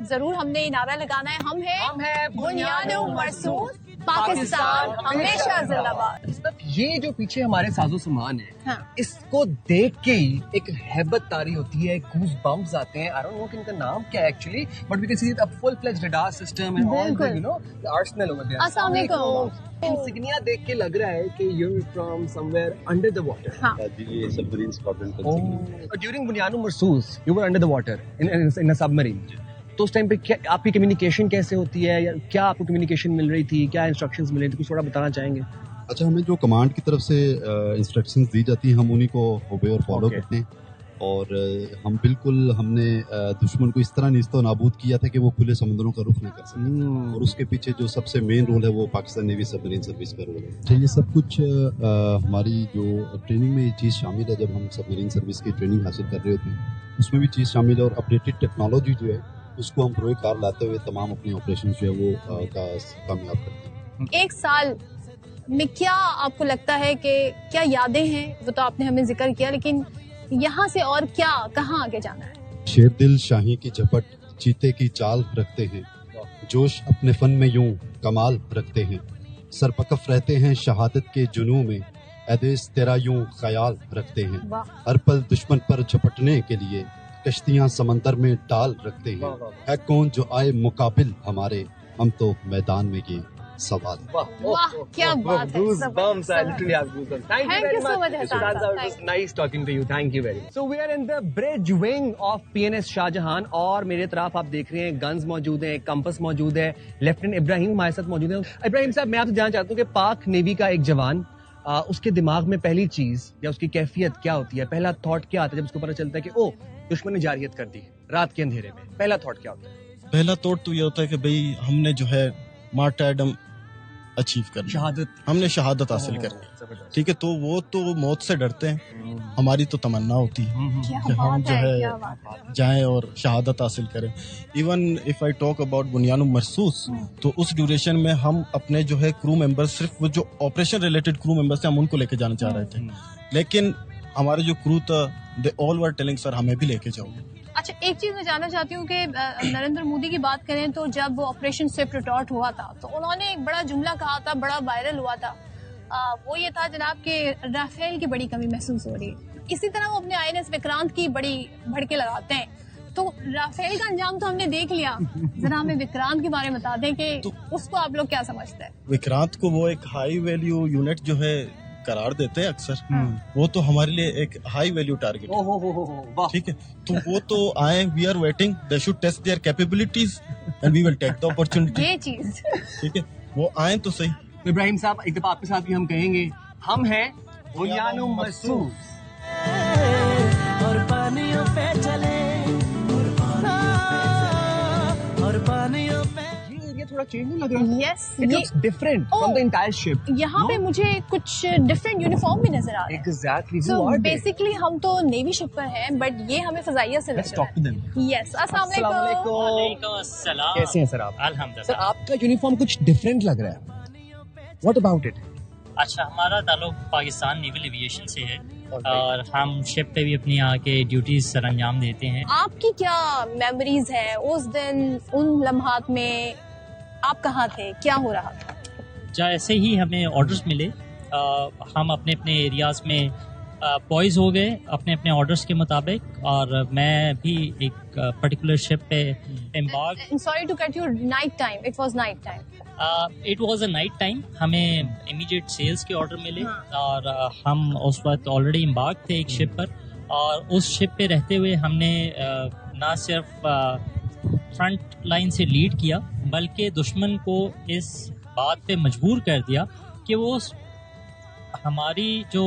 Speaker 1: ضرور ہم نے نعرہ لگانا ہے، ہم ہیں بنیانوں مرصوص، پاکستان ہمیشہ زندہ باد.
Speaker 2: یہ جو پیچھے ہمارے ساز و سامان ہے،
Speaker 1: ہاں.
Speaker 2: اس کو دیکھ کے ہی ایک ہیبت طاری ہوتی ہے، گوز بمپس آتے ہیں. I don't know کہ ان کا نام کیا ہے actually, but we can see a full fledged radar system and all the you know the arsenal over there.
Speaker 1: السلام علیکم.
Speaker 2: انسگنیا دیکھ کے لگ رہا ہے کہ you're from somewhere under the water.
Speaker 1: ہاں.
Speaker 4: جی یہ سبمرین اسکواڈرن کا
Speaker 2: During بنیانوں Marsoos you were under the water in a submarine. تو اس ٹائم پہ آپ کی کمیونیکیشن کیسے ہوتی ہے، یا کیا آپ کو کمیونیکیشن مل رہی تھی، کیا انسٹرکشنز مل رہی تھی، کچھ تھوڑا بتانا چاہیں گے؟
Speaker 10: اچھا، ہمیں جو کمانڈ کی طرف سے انسٹرکشنز دی جاتی ہیں ہم انہیں کو اوبے اور فالو کرتے ہیں، اور ہم بالکل ہم نے دشمن کو اس طرح نیست و نابود کیا تھا کہ وہ کھلے سمندروں کا رخ نہ کر سکے، اور اس کے پیچھے جو سب سے مین رول ہے وہ پاکستان نیوی سبمرین سروس کا رول ہے. یہ سب کچھ ہماری جو ٹریننگ میں یہ چیز شامل ہے. جب ہم سبمرین سروس کی ٹریننگ حاصل کر رہے ہوتے ہیں اس میں بھی چیز شامل ہے، اور اپڈیٹڈ ٹیکنالوجی جو ہے اس کو ہم پروئے کار لاتے ہوئے تمام اپنے آپریشن جو ہے وہ کامیاب کرتے ہیں.
Speaker 1: ایک سال میں کیا آپ کو لگتا ہے کہ کیا یادیں ہیں؟ وہ تو آپ نے ہمیں ذکر کیا، لیکن یہاں سے اور کیا، کہاں آگے جانا ہے؟
Speaker 10: شیر دل شاہی کی جھپٹ چیتے کی چال رکھتے ہیں، جوش اپنے فن میں یوں کمال رکھتے ہیں، سرپکف رہتے ہیں شہادت کے جنوں میں، اے دیس تیرا یوں خیال رکھتے ہیں، ہر پل دشمن پر جھپٹنے کے لیے کشتیاں سمندر میں ڈال رکھتے ہیں، ہے کون جو آئے مقابل ہمارے، ہم تو میدان میں یہ سوال.
Speaker 1: واہ کیا بات ہے.
Speaker 2: Nice talking to you. Thank you very much. So we are in the bridge wing of PNS Shahjahan, اور میرے طرف آپ دیکھ رہے ہیں گنز موجود ہیں، کمپس موجود ہے، لیفٹیننٹ ابراہیم ہمارے ساتھ موجود ہیں. ابراہیم صاحب، میں آپ سے جاننا چاہتا ہوں کہ پاک نیوی کا ایک جوان، اس کے دماغ میں پہلی چیز یا اس کی کیفیت کیا ہوتی ہے، پہلا تھاٹ کیا آتا ہے جب اس کو پتہ چلتا ہے کہ او دشمن نے جارحیت کر دی رات کے اندھیرے میں؟ پہلا تھاٹ کیا ہوتا ہے؟
Speaker 11: پہلا تھاٹ تو یہ ہوتا ہے کہ بھئی ہم نے جو ہے مارٹرڈم اچیو کرنا، شہادت، ہم نے شہادت حاصل کرنی، ٹھیک ہے. تو وہ تو موت سے ڈرتے ہیں، ہماری تو تمنا ہوتی ہے کہ ہم جو ہے جائیں اور شہادت حاصل کریں. Even if I talk about Bunyanum Marsoos, تو اس ڈیوریشن میں ہم اپنے جو ہے کرو ممبر، صرف وہ جو آپریشن ریلیٹڈ کرو ممبرس تھے ہم ان کو لے کے جانا چاہ رہے تھے، لیکن ہمارے جو کرو تھا دے آل ور ٹیلنگ سر ہمیں بھی لے کے جاؤ.
Speaker 1: اچھا، ایک چیز میں جاننا چاہتی ہوں کہ نریندر مودی کی بات کریں تو جب وہ آپریشن سوئفٹ ریٹارٹ ہوا تھا تو انہوں نے ایک بڑا جملہ کہا تھا، بڑا وائرل ہوا تھا، وہ یہ تھا جناب کہ رافیل کی بڑی کمی محسوس ہو رہی ہے. اسی طرح وہ اپنے INS وکرانت کی بڑی بھڑکے لگاتے ہیں. تو رافیل کا انجام تو ہم نے دیکھ لیا، ذرا ہمیں وکرانت کے بارے میں بتا دیں کہ اس کو آپ لوگ کیا سمجھتے ہیں؟
Speaker 11: وکرانت کو وہ ایک ہائی ویلیو یونٹ جو ہے قرار دیتے ہیں اکثر، وہ تو ہمارے لیے ایک ہائی ویلیو ٹارگیٹ ہے، ٹھیک ہے. تو وہ تو آئیں، we are waiting, they should test their capabilities and we will take the opportunity.
Speaker 1: یہ چیز
Speaker 11: ٹھیک ہے، وہ آئیں تو صحیح.
Speaker 2: ابراہیم صاحب، ایک دفعہ آپ کے ساتھ بھی ہم کہیں گے، ہم ہیں بنیانوں مرصوص،
Speaker 8: اور پانیوں پہ چلے، اور پانیوں پہ.
Speaker 2: یہ تھوڑا چینج نہیں لگ رہا؟
Speaker 1: Yes,
Speaker 2: it looks different from the entire ship.
Speaker 1: یہاں پہ مجھے کچھ ڈفرنٹ یونیفارم بھی نظر آ رہے ہیں.
Speaker 2: ایگزیکٹلی.
Speaker 1: سو بیسکلی ہم تو نیوی شپ پر ہیں، بٹ یہ ہمیں فضائیہ سے لگ رہا ہے. یس، السلام علیکم.
Speaker 12: وعلیکم السلام.
Speaker 2: کیسے ہیں سر آپ؟
Speaker 12: الحمدللہ.
Speaker 2: سر آپ کا یونیفارم کچھ ڈفرنٹ لگ رہا ہے، واٹ اباؤٹ اٹ؟
Speaker 12: اچھا، ہمارا تعلق پاکستان نیول ایویشن سے ہے، اور ہم شپ پہ بھی اپنی یہاں کے ڈیوٹیز سر انجام دیتے ہیں. آپ
Speaker 1: کی کیا میموریز ہیں اس دن، ان لمحات میں آپ کہاں تھے، کیا ہو رہا تھا؟
Speaker 12: جیسے ہی ہمیں آرڈرز ملے ہم اپنے اپنے ایریاز میں پوائز ہو گئے اپنے اپنے آرڈرز کے مطابق، اور میں بھی ایک پرٹیکولر شپ پہ embark.
Speaker 1: Sorry to cut you, night time, it was night time.
Speaker 12: It was a night time. ہمیں امیڈیٹ سیلز کے آرڈر ملے، اور ہم اس وقت آلریڈی امبارک تھے ایک شپ پر، اور اس شپ پہ رہتے ہوئے ہم نے نہ صرف فرنٹ لائن سے لیڈ کیا بلکہ دشمن کو اس بات پہ مجبور کر دیا کہ وہ ہماری جو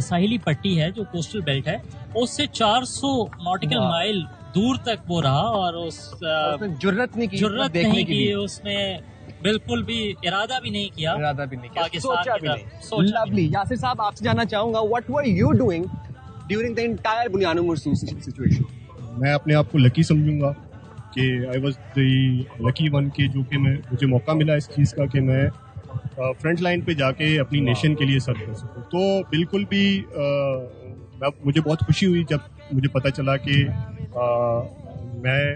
Speaker 12: ساحلی پٹی ہے، جو کوسٹل بیلٹ ہے، اس سے 400 ناٹیکل مائل دور تک وہ رہا، اور اس
Speaker 2: جرت
Speaker 12: نہیں کی، اس نے بالکل بھی ارادہ بھی نہیں کیا پاکستان کی طرف.
Speaker 2: لولی. یاسر صاحب، آپ سے جاننا چاہوں گا، what were you doing during the entire Bunyanum Marsoos situation?
Speaker 13: میں اپنے آپ کو لکی سمجھوں گا کہ I was the lucky one, کہ جو کہ مجھے موقع ملا اس چیز کا کہ میں فرنٹ لائن پہ جا کے اپنی نیشن کے لیے سرو کر سکوں. تو بالکل بھی مجھے بہت خوشی ہوئی جب مجھے پتہ چلا کہ میں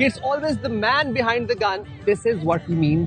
Speaker 2: it's always the man behind the gun, this is what we mean।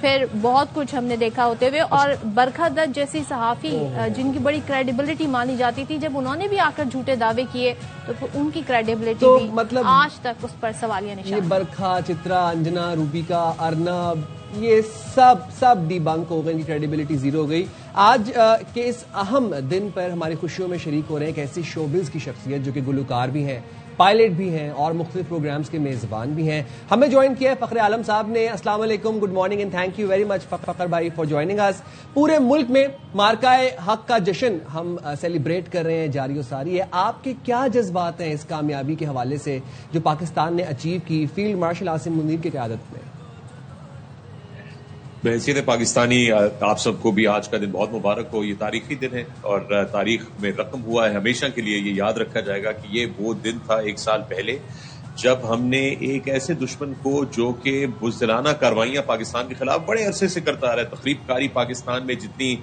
Speaker 1: پھر بہت کچھ ہم نے دیکھا ہوتے ہوئے. اور برکھا دت جیسی صحافی جن کی بڑی کریڈیبلٹی مانی جاتی تھی، جب انہوں نے بھی آ کر جھوٹے دعوے کیے تو ان کی کریڈیبلٹی بھی مطلب آج تک اس پر سوالیہ نشان.
Speaker 2: یہ برکھا، چترا، انجنا، روبیکا، ارنب، یہ سب ڈی بنک ہو گئے، ان کی کریڈیبلٹی زیرو ہو گئی. آج کے اس اہم دن پر ہماری خوشیوں میں شریک ہو رہے ہیں ایک ایسی شوبز کی شخصیت جو کہ گلوکار بھی ہیں، پائلٹ بھی ہیں اور مختلف پروگرامز کے میزبان بھی ہیں. ہمیں جوائن کیا ہے فخر عالم صاحب نے. السلام علیکم، good morning and thank you very مچ فخر بھائی فار جوائننگ اس. پورے ملک میں مارکائے حق کا جشن ہم سیلیبریٹ کر رہے ہیں، جاری و ساری ہے. آپ کے کیا جذبات ہیں اس کامیابی کے حوالے سے جو پاکستان نے اچیو کی فیلڈ مارشل عاصم منیر کی قیادت میں؟
Speaker 14: بحیثیت پاکستانی آپ سب کو بھی آج کا دن بہت مبارک ہو. یہ تاریخی دن ہے اور تاریخ میں رقم ہوا ہے. ہمیشہ کے لیے یہ یاد رکھا جائے گا کہ یہ وہ دن تھا 1 سال پہلے جب ہم نے ایک ایسے دشمن کو جو کہ بزدلانہ کاروائیاں پاکستان کے خلاف بڑے عرصے سے کرتا آ رہا ہے، تخریب کاری پاکستان میں جتنی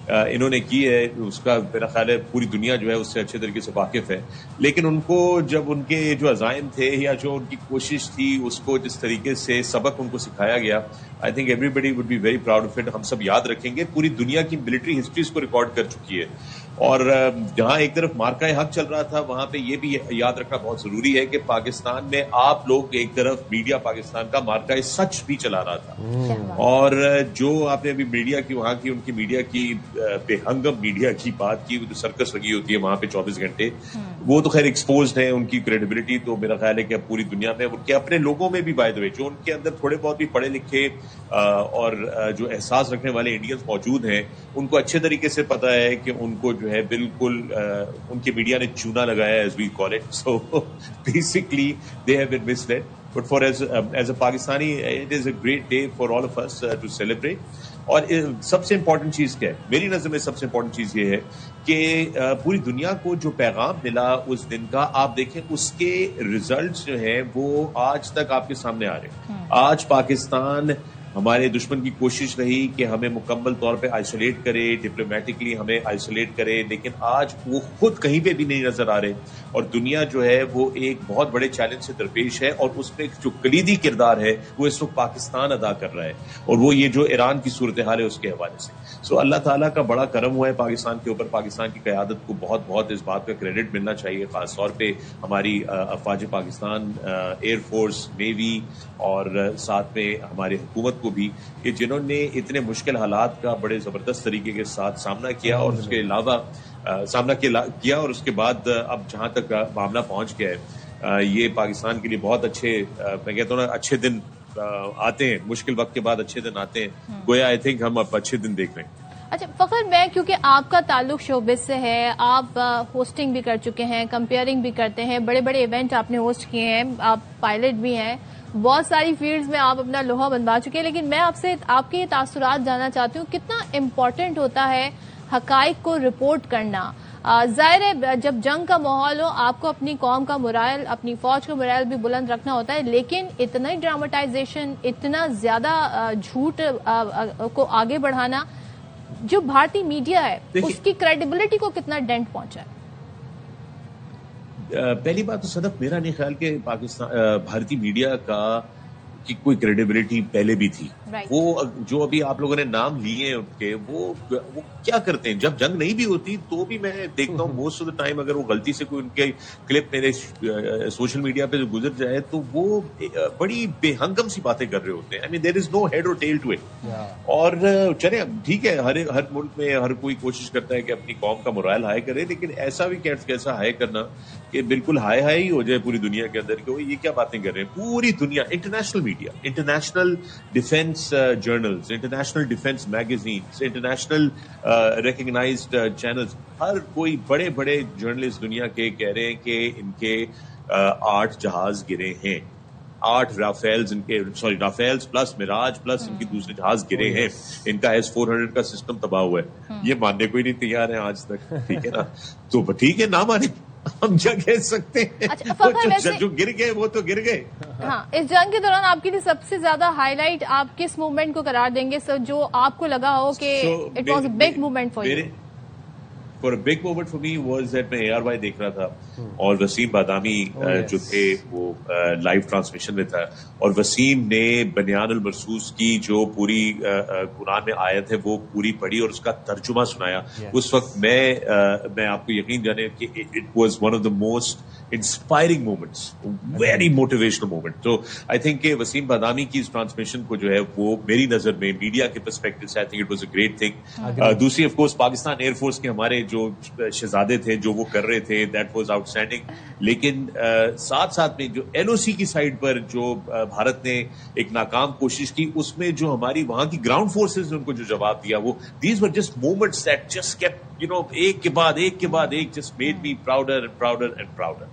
Speaker 14: انہوں نے کی ہے اس کا میرا خیال ہے پوری دنیا جو ہے اس سے اچھے طریقے سے واقف ہے. لیکن ان کو جب ان کے جو عزائم تھے یا جو ان کی کوشش تھی اس کو جس طریقے سے سبق ان کو سکھایا گیا، I think everybody would be very proud of it. ہم سب یاد رکھیں گے، پوری دنیا کی ملٹری ہسٹری اس کو ریکارڈ کر چکی ہے. اور جہاں ایک طرف مارکہ حق چل رہا تھا وہاں پہ یہ بھی یاد رکھنا بہت ضروری ہے کہ پاکستان میں آپ لوگ ایک طرف میڈیا پاکستان کا مارکہ سچ بھی چلا رہا تھا، اور جو آپ نے ابھی میڈیا کی وہاں کی ان کی میڈیا کی بے ہنگم میڈیا کی بات کی، وہ جو سرکس لگی ہوتی ہے وہاں پہ 24 گھنٹے، وہ تو خیر ایکسپوزڈ ہے. ان کی کریڈیبلٹی تو میرا خیال ہے کہ اب پوری دنیا میں ان کے اپنے لوگوں میں بھی بائی دا وے جو ان کے اندر تھوڑے بہت بھی پڑھے لکھے اور جو احساس رکھنے والے انڈینز موجود ہیں، ان کو اچھے طریقے سے پتا ہے کہ ان کو جو ہے بالکل ان کے میڈیا نے چونا لگایا ہے, as we call it. So basically they have been misled. But for as a Pakistani, it is a great day for all of us to celebrate. اور سب سے امپورٹنٹ چیز کیا ہے میری نظر میں؟ سب سے امپورٹنٹ چیز یہ ہے کہ پوری دنیا کو جو پیغام ملا اس دن کا, آپ دیکھیں اس کے ریزلٹس جو ہیں وہ آج تک آپ کے سامنے آ رہے ہیں. آج پاکستان ہمارے دشمن کی کوشش رہی کہ ہمیں مکمل طور پہ آئسولیٹ کرے, ڈپلومیٹکلی ہمیں آئسولیٹ کرے, لیکن آج وہ خود کہیں پہ بھی نہیں نظر آ رہے. اور دنیا جو ہے وہ ایک بہت بڑے چیلنج سے درپیش ہے, اور اس میں جو کلیدی کردار ہے وہ اس وقت پاکستان ادا کر رہا ہے, اور وہ یہ جو ایران کی صورتحال ہے اس کے حوالے سے. سو اللہ تعالیٰ کا بڑا کرم ہوا ہے پاکستان کے اوپر. پاکستان کی قیادت کو بہت بہت اس بات کا کریڈٹ ملنا چاہیے, خاص طور پہ ہماری افواج پاکستان, ایئر فورس, نیوی, اور ساتھ میں ہماری حکومت کو بھی, کہ جنہوں نے اتنے مشکل حالات کا بڑے زبردست طریقے کے ساتھ سامنا کیا, اور اس کے علاوہ سامنا کیا, اور اس کے بعد اب جہاں تک معاملہ پہنچ گیا ہے یہ پاکستان کے لیے بہت اچھے, میں کہتا ہوں نا, اچھے دن آتے ہیں. مشکل وقت کے بعد اچھے دن آتے ہیں. گویا آئی تھنک ہم اب اچھے دن دیکھ رہے ہیں.
Speaker 1: اچھا فخر, میں کیونکہ آپ کا تعلق شوبز سے ہے, آپ ہوسٹنگ بھی کر چکے ہیں, کمپیئرنگ بھی کرتے ہیں, بڑے بڑے ایونٹ آپ نے ہوسٹ کیے ہیں, آپ پائلٹ بھی ہیں, بہت ساری فیلڈز میں آپ اپنا لوہا بنوا چکے ہیں. لیکن میں آپ سے آپ کے یہ تاثرات جاننا چاہتی ہوں, کتنا امپورٹنٹ ہوتا ہے حقائق کو رپورٹ کرنا. ظاہر ہے جب جنگ کا ماحول ہو آپ کو اپنی قوم کا morale, اپنی فوج کا morale بھی بلند رکھنا ہوتا ہے, لیکن اتنا ہی ڈراماٹائزیشن, اتنا زیادہ جھوٹ کو آگے بڑھانا, جو بھارتی میڈیا ہے اس کی کریڈیبلٹی کو کتنا ڈینٹ پہنچا ہے؟
Speaker 14: پہلی بات تو صدف, میرا نہیں خیال کہ پاکستان بھارتی میڈیا کی کوئی کریڈیبلٹی پہلے بھی تھی. وہ جو ابھی آپ لوگوں نے نام لیے ہیں ان کے, وہ کیا کرتے ہیں جب جنگ نہیں بھی ہوتی تو بھی میں دیکھتا ہوں موسٹ آف دا ٹائم اگر وہ غلطی سے کوئی ان کے کلپ میرے سوشل میڈیا پہ گزر جائے تو وہ بڑی بے ہنگم سی باتیں کر رہے ہوتے ہیں. آئی مین دیر از نو ہیڈ اور ٹیل ٹو اٹ. اور چلے ٹھیک ہے, ہر ملک میں ہر کوئی کوشش کرتا ہے کہ اپنی قوم کا morale ہائی کرے, لیکن ایسا بھی کیسا ہائی کرنا کہ بالکل ہائی ہی ہو جائے پوری دنیا کے اندر کہ وہ یہ کیا باتیں کر رہے ہیں. پوری دنیا, international media, international defence journals, international defence magazines, international recognised channels, ہر کوئی بڑے بڑے جرنلسٹ دنیا کے کہہ رہے ہیں کہ ان کے 8 جہاز گرے ہیں, 8 رافیلز ان کے, سوری رافیلز پلس میراج پلس ان کے دوسرے جہاز گرے ہیں, ان کا S-400 کا سسٹم تباہ ہوا ہے. یہ ماننے کو ہی نہیں تیار ہے آج تک. ٹھیک ہے نا, تو ٹھیک ہے نہ مانے, ہم کیا کہہ سکتے ہیں, جو گر گئے وہ تو گر گئے.
Speaker 1: ہاں, اس جنگ کے دوران آپ کے لیے سب سے زیادہ ہائی لائٹ آپ کس موومنٹ کو قرار دیں گے جو آپ کو لگا ہو کہ it was a big movement for you?
Speaker 14: for a big moment for me was that میں ARY دیکھ رہا تھا اور وسیم بادامی جو تھے وہ لائیو ٹرانسمیشن میں تھا اور وسیم نے بنیان المرصوص کی جو پوری قرآن میں آیت ہے وہ پوری پڑھی اور اس کا ترجمہ سنایا. اس وقت میں آپ کو یقین جانے کہ it was one of the most inspiring moments, very motivational moment. تو I think کہ وسیم بادامی کی اس ٹرانسمیشن کو جو ہے وہ میری نظر میں میڈیا کے پرسپیکٹو سے I think it was a great thing. دوسری of course Pakistan air force کے ہمارے جو شہزادے تھے جو وہ کر رہے تھے دیٹ واز آؤٹ اسٹینڈنگ. لیکن ساتھ ساتھ میں جو LOC کی سائڈ پر جو بھارت نے ایک ناکام کوشش کی اس میں جو ہماری وہاں کی گراؤنڈ فورسز نے ان کو جو جواب دیا وہ these were just moments that just kept ایک کے بعد ایک just made me prouder and prouder and prouder.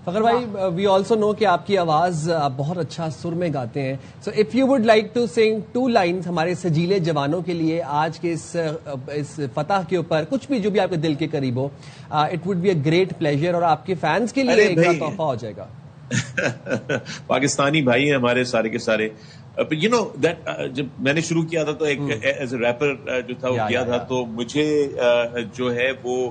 Speaker 2: فخر بھائی وی آلسو نو کہ آپ کی آواز آپ بہت اچھا سر میں گاتے ہیں. So if you would like to sing 2 lines ہمارے سجیلے جوانوں کے لیے آج کے اس فتح کے اوپر کچھ بھی جو بھی آپ کے دل کے قریب ہو, it would be a great pleasure اور آپ کے فینس کے لیے ایک تحفہ ہو جائے گا.
Speaker 14: پاکستانی بھائی ہیں ہمارے سارے کے سارے. یو نو دیٹ جب میں نے شروع کیا تھا تو ایک ایز اے ریپر جو تھا وہ کیا تھا تو مجھے جو ہے وہ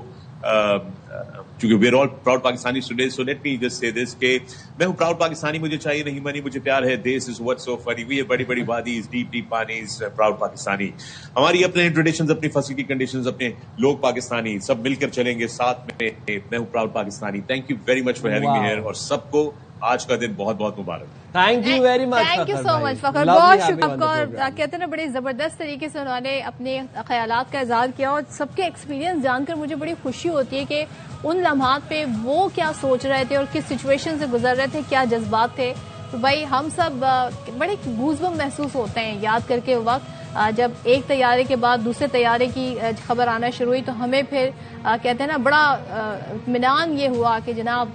Speaker 14: کیونکہ we are all proud Pakistani today so let me just say this کہ میں ہوں پراؤڈ پاکستانی, مجھے چاہیے نہیں منی مجھے پیار ہے دیس از واٹس سو فنی وی بڑی بڑی وادیز ڈیپ ڈیپ پانیز پراؤڈ پاکستانی. ہماری اپنے ٹریڈیشنز اپنی فصل کی کنڈیشنز اپنے لوگ پاکستانی سب مل کر چلیں گے ساتھ میں ہوں proud Pakistani. Thank you very much for having me here اور سب کو آج کا دن بہت بہت مبارک.
Speaker 2: Thank you very much.
Speaker 1: Thank you so much فخر, بہت شکریہ. کہتے ہیں نا بڑے زبردست طریقے سے انہوں نے اپنے خیالات کا اظہار کیا اور سب کے ایکسپیرینس جان کر مجھے بڑی خوشی ہوتی ہے کہ ان لمحات پہ وہ کیا سوچ رہے تھے اور کس سچویشن سے گزر رہے تھے, کیا جذبات تھے. تو بھائی ہم سب بڑے گوزبم محسوس ہوتے ہیں یاد کر کے وقت جب ایک طیارے کے بعد دوسرے طیارے کی خبر آنا شروع ہوئی تو ہمیں پھر کہتے ہیں نا بڑا اطمینان یہ ہوا کہ جناب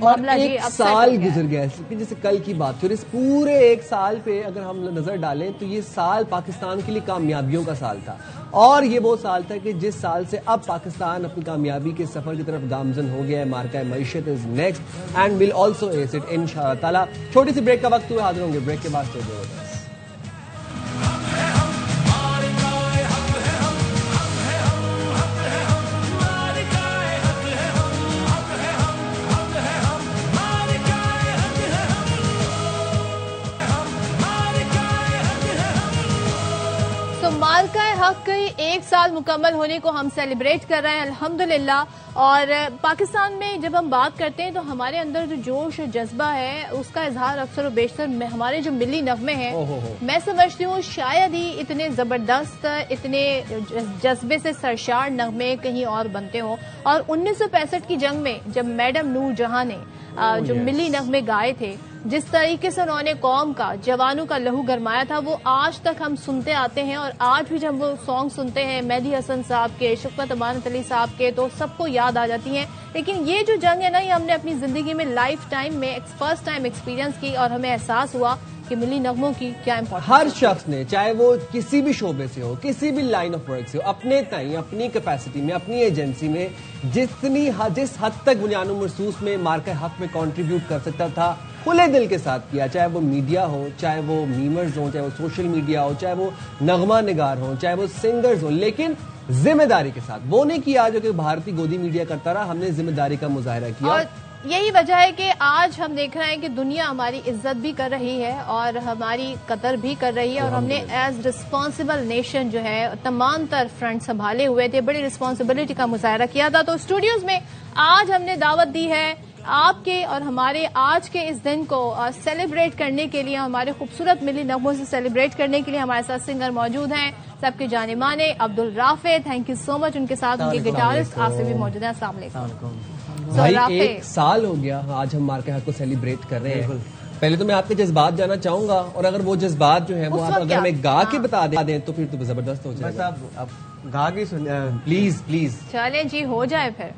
Speaker 2: اور ایک سال گزر گیا جیسے کل کی بات تھی اور اس پورے ایک سال پہ اگر ہم نظر ڈالیں تو یہ سال پاکستان کے لیے کامیابیوں کا سال تھا اور یہ وہ سال تھا کہ جس سال سے اب پاکستان اپنی کامیابی کے سفر کی طرف گامزن ہو گیا ہے. مارکہ معیشت is next and will also S it in شاء اللہ تعالیٰ. چھوٹی سی بریک کا وقت ہوئے حاضر ہوں گے, بریک کے بعد ہوتا ہے.
Speaker 1: مارکہ حق کے 1 سال مکمل ہونے کو ہم سیلیبریٹ کر رہے ہیں الحمدللہ. اور پاکستان میں جب ہم بات کرتے ہیں تو ہمارے اندر جو جوش و جذبہ ہے اس کا اظہار اکثر و بیشتر ہمارے جو ملی نغمے ہیں میں سمجھتی ہوں شاید ہی اتنے زبردست اتنے جذبے سے سرشار نغمے کہیں اور بنتے ہوں. اور 1965 کی جنگ میں جب میڈم نور جہاں نے جو ملی نغمے گائے تھے, جس طریقے سے انہوں نے قوم کا جوانوں کا لہو گرمایا تھا وہ آج تک ہم سنتے آتے ہیں. اور آج بھی جب وہ سانگ سنتے ہیں مہدی حسن صاحب کے, شفقت امانت علی صاحب کے, تو سب کو یاد آ جاتی ہیں. لیکن یہ جو جنگ ہے نا یہ ہم نے اپنی زندگی میں لائف ٹائم میں فرسٹ ٹائم ایکسپیرینس کی اور ہمیں احساس ہوا کہ ملی نغموں کی کیا امپورٹنس.
Speaker 2: ہر شخص نے چاہے وہ کسی بھی شعبے سے ہو, کسی بھی لائن آف ورک سے ہو, اپنے تئیں اپنی کیپیسٹی میں اپنی ایجنسی میں جس حد تک بنیان مرصوص میں مارکہ حق میں کنٹریبیوٹ کر سکتا تھا کھلے دل کے ساتھ کیا. چاہے وہ میڈیا ہو, چاہے وہ میمرز ہوں, چاہے وہ سوشل میڈیا ہو, چاہے وہ نغمہ نگار ہوں, چاہے وہ سنگرز ہوں, لیکن ذمہ داری کے ساتھ. وہ نہیں کیا جو کہ بھارتی گودی میڈیا کرتا رہا, ہم نے ذمہ داری کا مظاہرہ کیا.
Speaker 1: اور یہی وجہ ہے کہ آج ہم دیکھ رہے ہیں کہ دنیا ہماری عزت بھی کر رہی ہے اور ہماری قدر بھی کر رہی ہے. اور ہم نے ایز رسپانسبل نیشن جو ہے تمام تر فرنٹ سنبھالے ہوئے تھے, بڑی رسپانسبلٹی کا مظاہرہ کیا تھا. تو اسٹوڈیوز میں آج ہم نے دعوت دی ہے آپ کے اور ہمارے آج کے اس دن کو سیلیبریٹ کرنے کے لیے, ہمارے خوبصورت ملی نغموں سے سیلیبریٹ کرنے کے لیے ہمارے ساتھ سنگر موجود ہیں سب کے جانے مانے عبد الرافع. تھینک یو سو مچ. ان کے ساتھ ان کے گٹارسٹ آصف بھی موجود ہیں. السلام علیکم.
Speaker 2: بھائی 1 سال ہو گیا آج ہم مارکہ حق کو سیلیبریٹ کر رہے ہیں. پہلے تو میں آپ کے جذبات جاننا چاہوں گا اور اگر وہ جذبات جو ہیں وہ آپ اگر ہمیں گا کے بتا دیں تو پھر تو زبردست ہو جائے گا.
Speaker 15: اب گا کے
Speaker 2: پلیز پلیز
Speaker 1: چلیں جی ہو جائے پھر.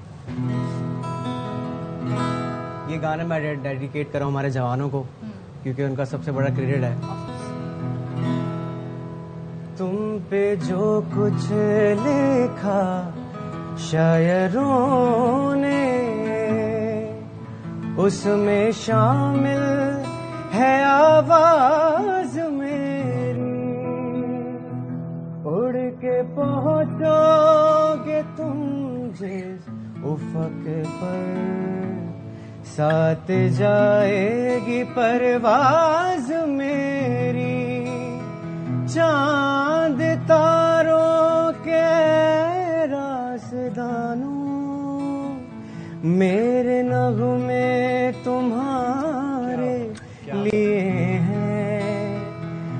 Speaker 15: یہ گانا میں ڈیڈیکیٹ کر رہا ہوں ہمارے جوانوں کو کیونکہ ان کا سب سے بڑا کریڈٹ ہے. تم پہ جو کچھ لکھا شاعروں نے اس میں شامل ہے آواز میری, اڑ کے پہنچو گے تم جس افق پر ساتھ جائے گی پرواز میری چاند تاروں کے راسدانوں میرے نغمے تمہارے لیے ہیں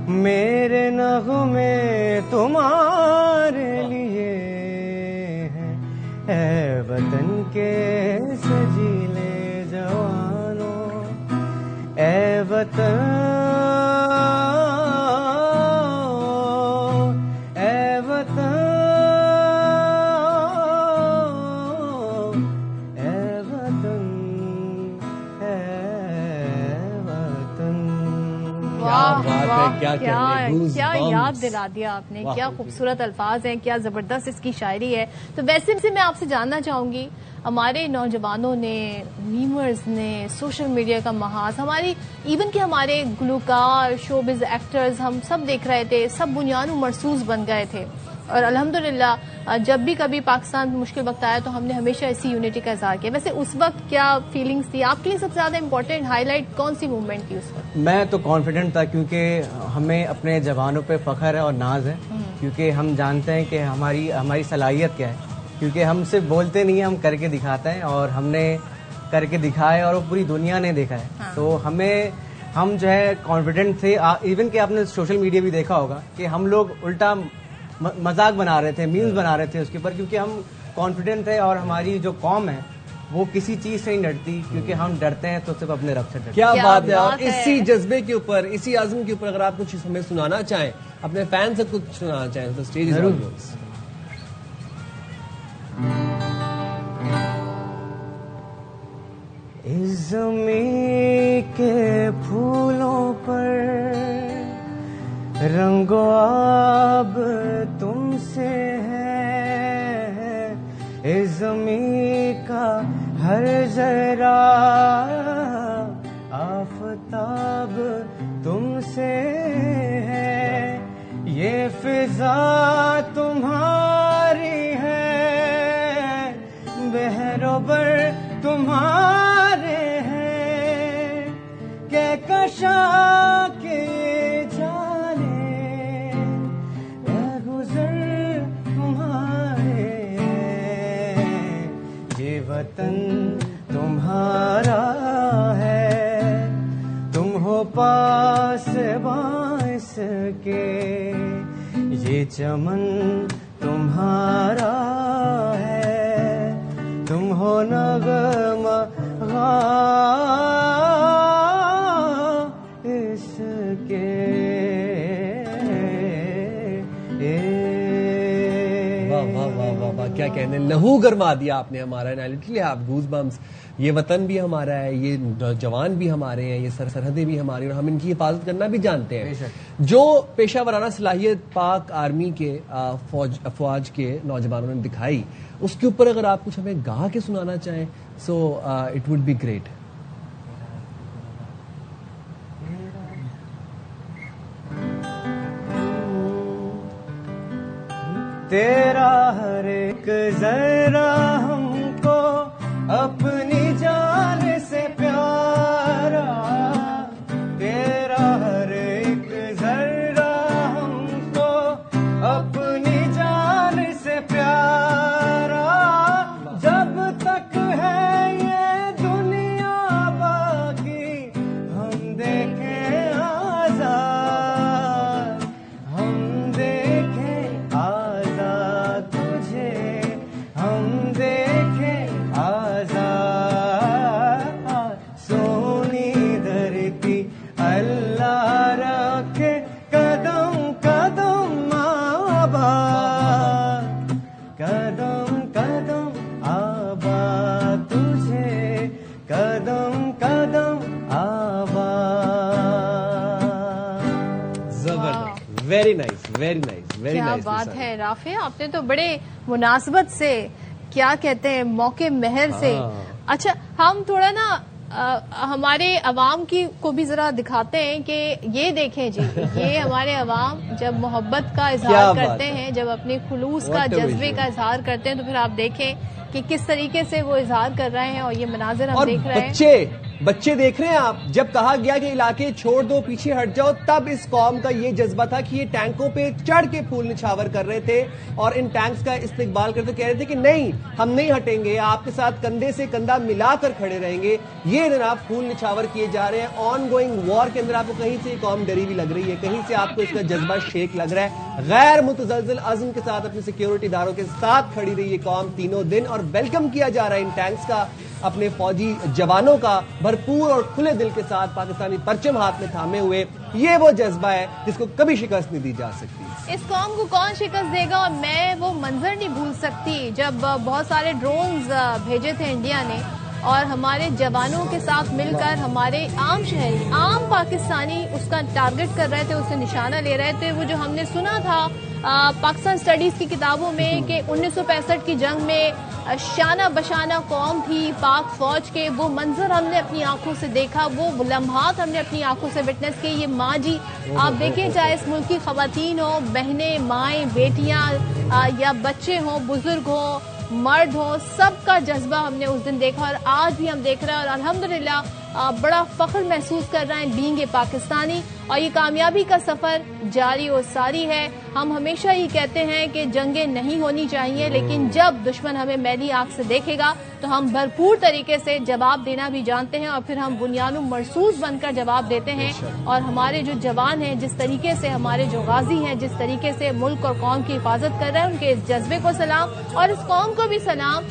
Speaker 15: میرے نغمے تمہارے لیے ہیں اے وطن کے سجیلے جوانوں اے وطن
Speaker 1: کیا یاد دلا دیا آپ نے, کیا خوبصورت الفاظ ہیں, کیا زبردست اس کی شاعری ہے. تو ویسے سے میں آپ سے جاننا چاہوں گی, ہمارے نوجوانوں نے, میمرز نے, سوشل میڈیا کا محاذ, ہماری ایون کہ ہمارے گلوکار, شوبز ایکٹرز, ہم سب دیکھ رہے تھے, سب بنیاد مرصوص بن گئے تھے, اور الحمدللہ جب بھی کبھی پاکستان میں مشکل وقت آیا تو ہم نے ہمیشہ اسی یونٹی کا اظہار کیا. ویسے اس وقت کیا فیلنگز تھی آپ کے لیے؟ سب سے زیادہ امپورٹنٹ ہائی لائٹ کون سی موومنٹ تھی اس وقت؟
Speaker 15: میں تو کانفیڈنٹ تھا کیونکہ ہمیں اپنے جوانوں پہ فخر ہے اور ناز ہے, کیونکہ ہم جانتے ہیں کہ ہماری صلاحیت کیا ہے, کیونکہ ہم صرف بولتے نہیں ہیں, ہم کر کے دکھاتے ہیں, اور ہم نے کر کے دکھایا اور وہ پوری دنیا نے دیکھا ہے. تو ہم جو ہے کانفیڈنٹ تھے. ایون کہ آپ نے سوشل میڈیا بھی دیکھا ہوگا کہ ہم لوگ الٹا مذاق بنا رہے تھے, میمز بنا رہے تھے اس کے اوپر, کیونکہ ہم کانفیڈنٹ تھے, اور ہماری جو قوم ہے وہ کسی چیز سے نہیں ڈرتی, کیونکہ ہم ڈرتے ہیں تو صرف اپنے رب سے ڈرتے ہیں.
Speaker 2: کیا بات ہے. اور اسی جذبے کے اوپر, اسی عزم کے اوپر اگر آپ کچھ ہمیں سنانا چاہیں, اپنے فین سے کچھ سنانا چاہیں تو اسٹیج از آل یورز.
Speaker 15: اس زمین کے پھولوں پر رنگ و آب تم سے ہے, اس زمین کا ہر ذرہ آفتاب تم سے ہے, یہ فضا تمہاری ہے, بحر و بر تمہارے ہیں, کہ کشا کے وطن تمہارا ہے, تم ہو پاس باعث کے, یہ چمن تمہارا ہے, تم ہو نغمہ اس کے.
Speaker 2: کیا کہنے, لہو گرما دیا آپ نے ہمارا. لٹرلی آپ گوز بمس. یہ وطن بھی ہمارا ہے, یہ جوان بھی ہمارے ہیں, یہ سرحدیں بھی ہماری, اور ہم ان کی حفاظت کرنا بھی جانتے ہیں. جو پیشہ ورانہ صلاحیت پاک آرمی کے افواج کے نوجوانوں نے دکھائی, اس کے اوپر اگر آپ کچھ ہمیں گا کے سنانا چاہیں so it would be great.
Speaker 15: تیرا ہر ایک ذرہ ہم کو اپنی جان سے پیارا, تیرا ہر ایک ذرہ ہم کو اپنی جان سے پیارا, جب تک ہے یہ دنیا باقی ہم دیکھیں آزاد, ہم دیکھیں آزاد تجھے, ہم دیکھیں آزاد, سونی دھرتی اللہ رکھے قدم قدم آباد, قدم قدم آباد تجھے, قدم قدم آباد.
Speaker 2: زبردست. Very nice, very nice, very nice.
Speaker 1: کیا بات ہے رافع, آپ نے تو بڑے مناسبت سے, کیا کہتے ہیں, موقع مہر سے. اچھا ہم تھوڑا نا ہمارے عوام کی کو بھی ذرا دکھاتے ہیں کہ یہ دیکھیں جی، یہ ہمارے عوام جب محبت کا اظہار کرتے ہیں، جب اپنے خلوص کا جذبے کا اظہار کرتے ہیں، تو پھر آپ دیکھیں کہ کس طریقے سے وہ اظہار کر رہے ہیں، اور یہ مناظر ہم دیکھ رہے ہیں.
Speaker 2: بچے دیکھ رہے ہیں آپ، جب کہا گیا کہ علاقے چھوڑ دو، پیچھے ہٹ جاؤ، تب اس قوم کا یہ جذبہ تھا کہ یہ ٹینکوں پہ چڑھ کے پھول نچھاور کر رہے تھے اور ان ٹینکس کا استقبال کرتے کہہ رہے تھے کہ نہیں، ہم نہیں ہٹیں گے، آپ کے ساتھ کندھے سے کندھا ملا کر کھڑے رہیں گے. یہ جناب پھول نچھاور کیے جا رہے ہیں آن گوئنگ وار کے اندر. آپ کو کہیں سے یہ قوم ڈری ہوئی لگ رہی ہے، کہیں سے آپ کو اس کا جذبہ شیک لگ رہا ہے. غیر متزلزل عزم کے ساتھ اپنے سیکیورٹی اداروں کے ساتھ کھڑی رہی یہ قوم تینوں دن، اور ویلکم کیا جا رہا ہے ان ٹینکس کا، اپنے فوجی جوانوں کا بھرپور اور کھلے دل کے ساتھ پاکستانی پرچم ہاتھ میں تھامے ہوئے. یہ وہ جذبہ ہے جس کو کبھی شکست نہیں دی جا سکتی.
Speaker 1: اس قوم کو کون شکست دے گا؟ اور میں وہ منظر نہیں بھول سکتی جب بہت سارے ڈرونز بھیجے تھے انڈیا نے، اور ہمارے جوانوں کے ساتھ مل کر ہمارے عام شہری، عام پاکستانی اس کا ٹارگٹ کر رہے تھے، اسے نشانہ لے رہے تھے. وہ جو ہم نے سنا تھا پاکستان اسٹڈیز کی کتابوں میں کہ 1965 کی جنگ میں شانہ بشانہ قوم تھی پاک فوج کے، وہ منظر ہم نے اپنی آنکھوں سے دیکھا، وہ لمحات ہم نے اپنی آنکھوں سے وٹنس کی. یہ ماں جی آپ دیکھیں، چاہے اس ملک کی خواتین ہوں، بہنیں، مائیں، بیٹیاں، یا بچے ہوں، بزرگ ہوں، مرد ہو، سب کا جذبہ ہم نے اس دن دیکھا، اور آج بھی ہم دیکھ رہے ہیں. اور الحمدللہ بڑا فخر محسوس کر رہے ہیں بینگ اے پاکستانی. اور یہ کامیابی کا سفر جاری و ساری ہے. ہم ہمیشہ یہ کہتے ہیں کہ جنگیں نہیں ہونی چاہیے، لیکن جب دشمن ہمیں میلی آنکھ سے دیکھے گا تو ہم بھرپور طریقے سے جواب دینا بھی جانتے ہیں، اور پھر ہم بنیاد مرصوص بن کر جواب دیتے ہیں. اور ہمارے جو جوان ہیں، جس طریقے سے ہمارے جو غازی ہیں، جس طریقے سے ملک اور قوم کی حفاظت کر رہے ہیں، ان کے اس جذبے کو سلام، اور اس قوم کو بھی سلام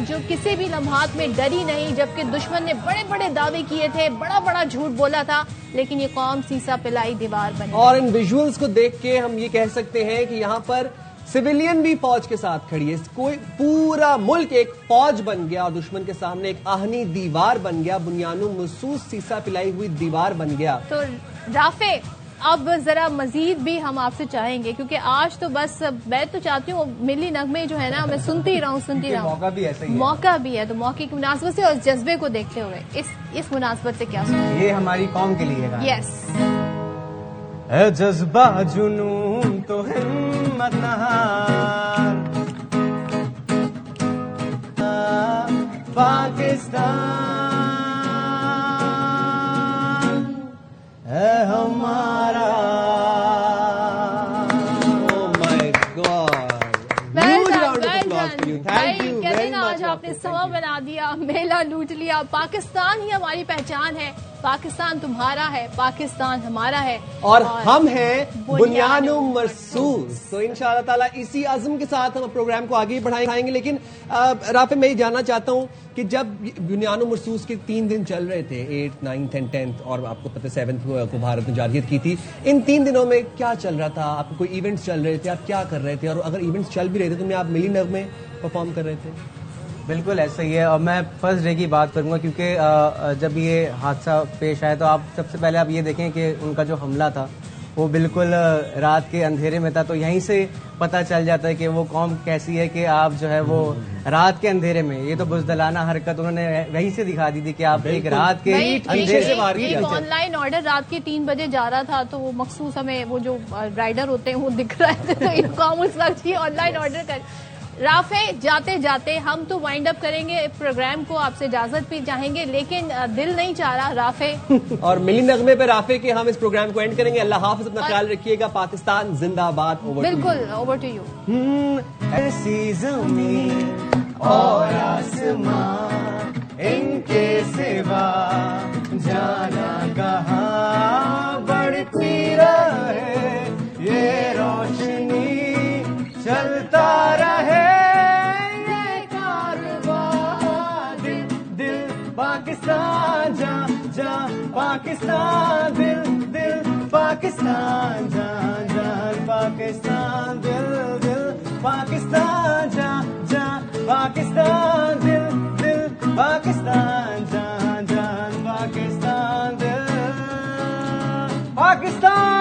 Speaker 1: جو کسی بھی لمحات میں ڈری نہیں. جبکہ دشمن نے بڑے بڑے دعوے کیے تھے، بڑا بڑا جھوٹ بولا تھا، لیکن یہ قوم سیسا پلائی دیوار بنی.
Speaker 2: اور ان ویژولز کو دیکھ کے ہم یہ کہہ سکتے ہیں کہ یہاں پر سویلین بھی فوج کے ساتھ کھڑی ہے. کوئی پورا ملک ایک فوج بن گیا اور دشمن کے سامنے ایک آہنی دیوار بن گیا، بنیاد مرصوص سیسا پلائی ہوئی دیوار بن گیا.
Speaker 1: تو رافع، اب ذرا مزید بھی ہم آپ سے چاہیں گے، کیونکہ آج تو بس میں تو چاہتی ہوں ملی نغمے جو ہے نا میں سنتی رہوں.
Speaker 15: موقع بھی ایسا ہی ہے،
Speaker 1: موقع بھی ہے، تو موقع کی مناسبت سے اور اس جذبے کو دیکھتے ہوئے اس مناسبت سے کیا سنیں؟
Speaker 15: یہ ہماری قوم کے لیے گانا.
Speaker 1: یس.
Speaker 15: اے جذبہ جنون تو ہمت نہار پاکستان اے ہمارا.
Speaker 1: آج آپ نے سما بنا دیا، میلہ لوٹ لیا. پاکستان ہی ہماری پہچان ہے، پاکستان تمہارا ہے، پاکستان ہمارا ہے،
Speaker 2: اور ہم ہیں بنیاد مرصوص. تو انشاءاللہ تعالیٰ اسی عزم کے ساتھ ہم پروگرام کو آگے بڑھائیں گے. لیکن رافع، میں یہ جاننا چاہتا ہوں کہ جب بنیاد مرصوص کے 3 دن چل رہے تھے، 8th 9th and 10th، اور آپ کو پتہ 7th کو بھارت نے جارحیت کی تھی، ان 3 دنوں میں کیا چل رہا تھا؟ آپ کو کوئی ایونٹس چل رہے تھے؟ آپ کیا کر رہے تھے؟ اور اگر ایونٹس چل بھی رہے تھے تو آپ ملی نغمے پرفارم کر رہے تھے؟
Speaker 15: بالکل ایسا ہی ہے. اور میں فرسٹ ڈے کی بات کروں گا، کیونکہ جب یہ حادثہ پیش آیا تو آپ سب سے پہلے آپ یہ دیکھیں کہ ان کا جو حملہ تھا وہ بالکل رات کے اندھیرے میں تھا. تو یہیں سے پتہ چل جاتا ہے کہ وہ قوم کیسی ہے، کہ آپ جو ہے وہ رات کے اندھیرے میں، یہ تو بزدلانہ حرکت انہوں نے وہیں سے دکھا دی تھی کہ آپ ایک رات کے اندھیرے سے
Speaker 1: آن لائن آرڈر رات کے 3 بجے جا رہا تھا، تو وہ مخصوص ہمیں وہ جو رائڈر ہوتے ہیں وہ دکھ رہے تھے، تو یہ قوم اس وقت ہی آن لائن آرڈر کر. رافع، جاتے جاتے ہم تو وائنڈ اپ کریں گے پروگرام کو، آپ سے اجازت بھی چاہیں گے، لیکن دل نہیں چاہ رہا رافع. اور
Speaker 2: ملی نغمے پہ رافع کے ہم اس پروگرام کو اینڈ کریں گے. اللہ حافظ، اپنا خیال رکھیے گا. پاکستان زندہ باد.
Speaker 1: بالکل، اوور ٹو یو.
Speaker 15: ایسی زمین اور آسمان ان کے سوا جانا کہاں، بڑھتی رہے یہ روشنی، چلتا رہے یہ کارواں، دل دل پاکستان، جان جان پاکستان، دل دل پاکستان، جان جان پاکستان، دل دل پاکستان، جان جان پاکستان، دل دل پاکستان، جان جان پاکستان، دل پاکستان.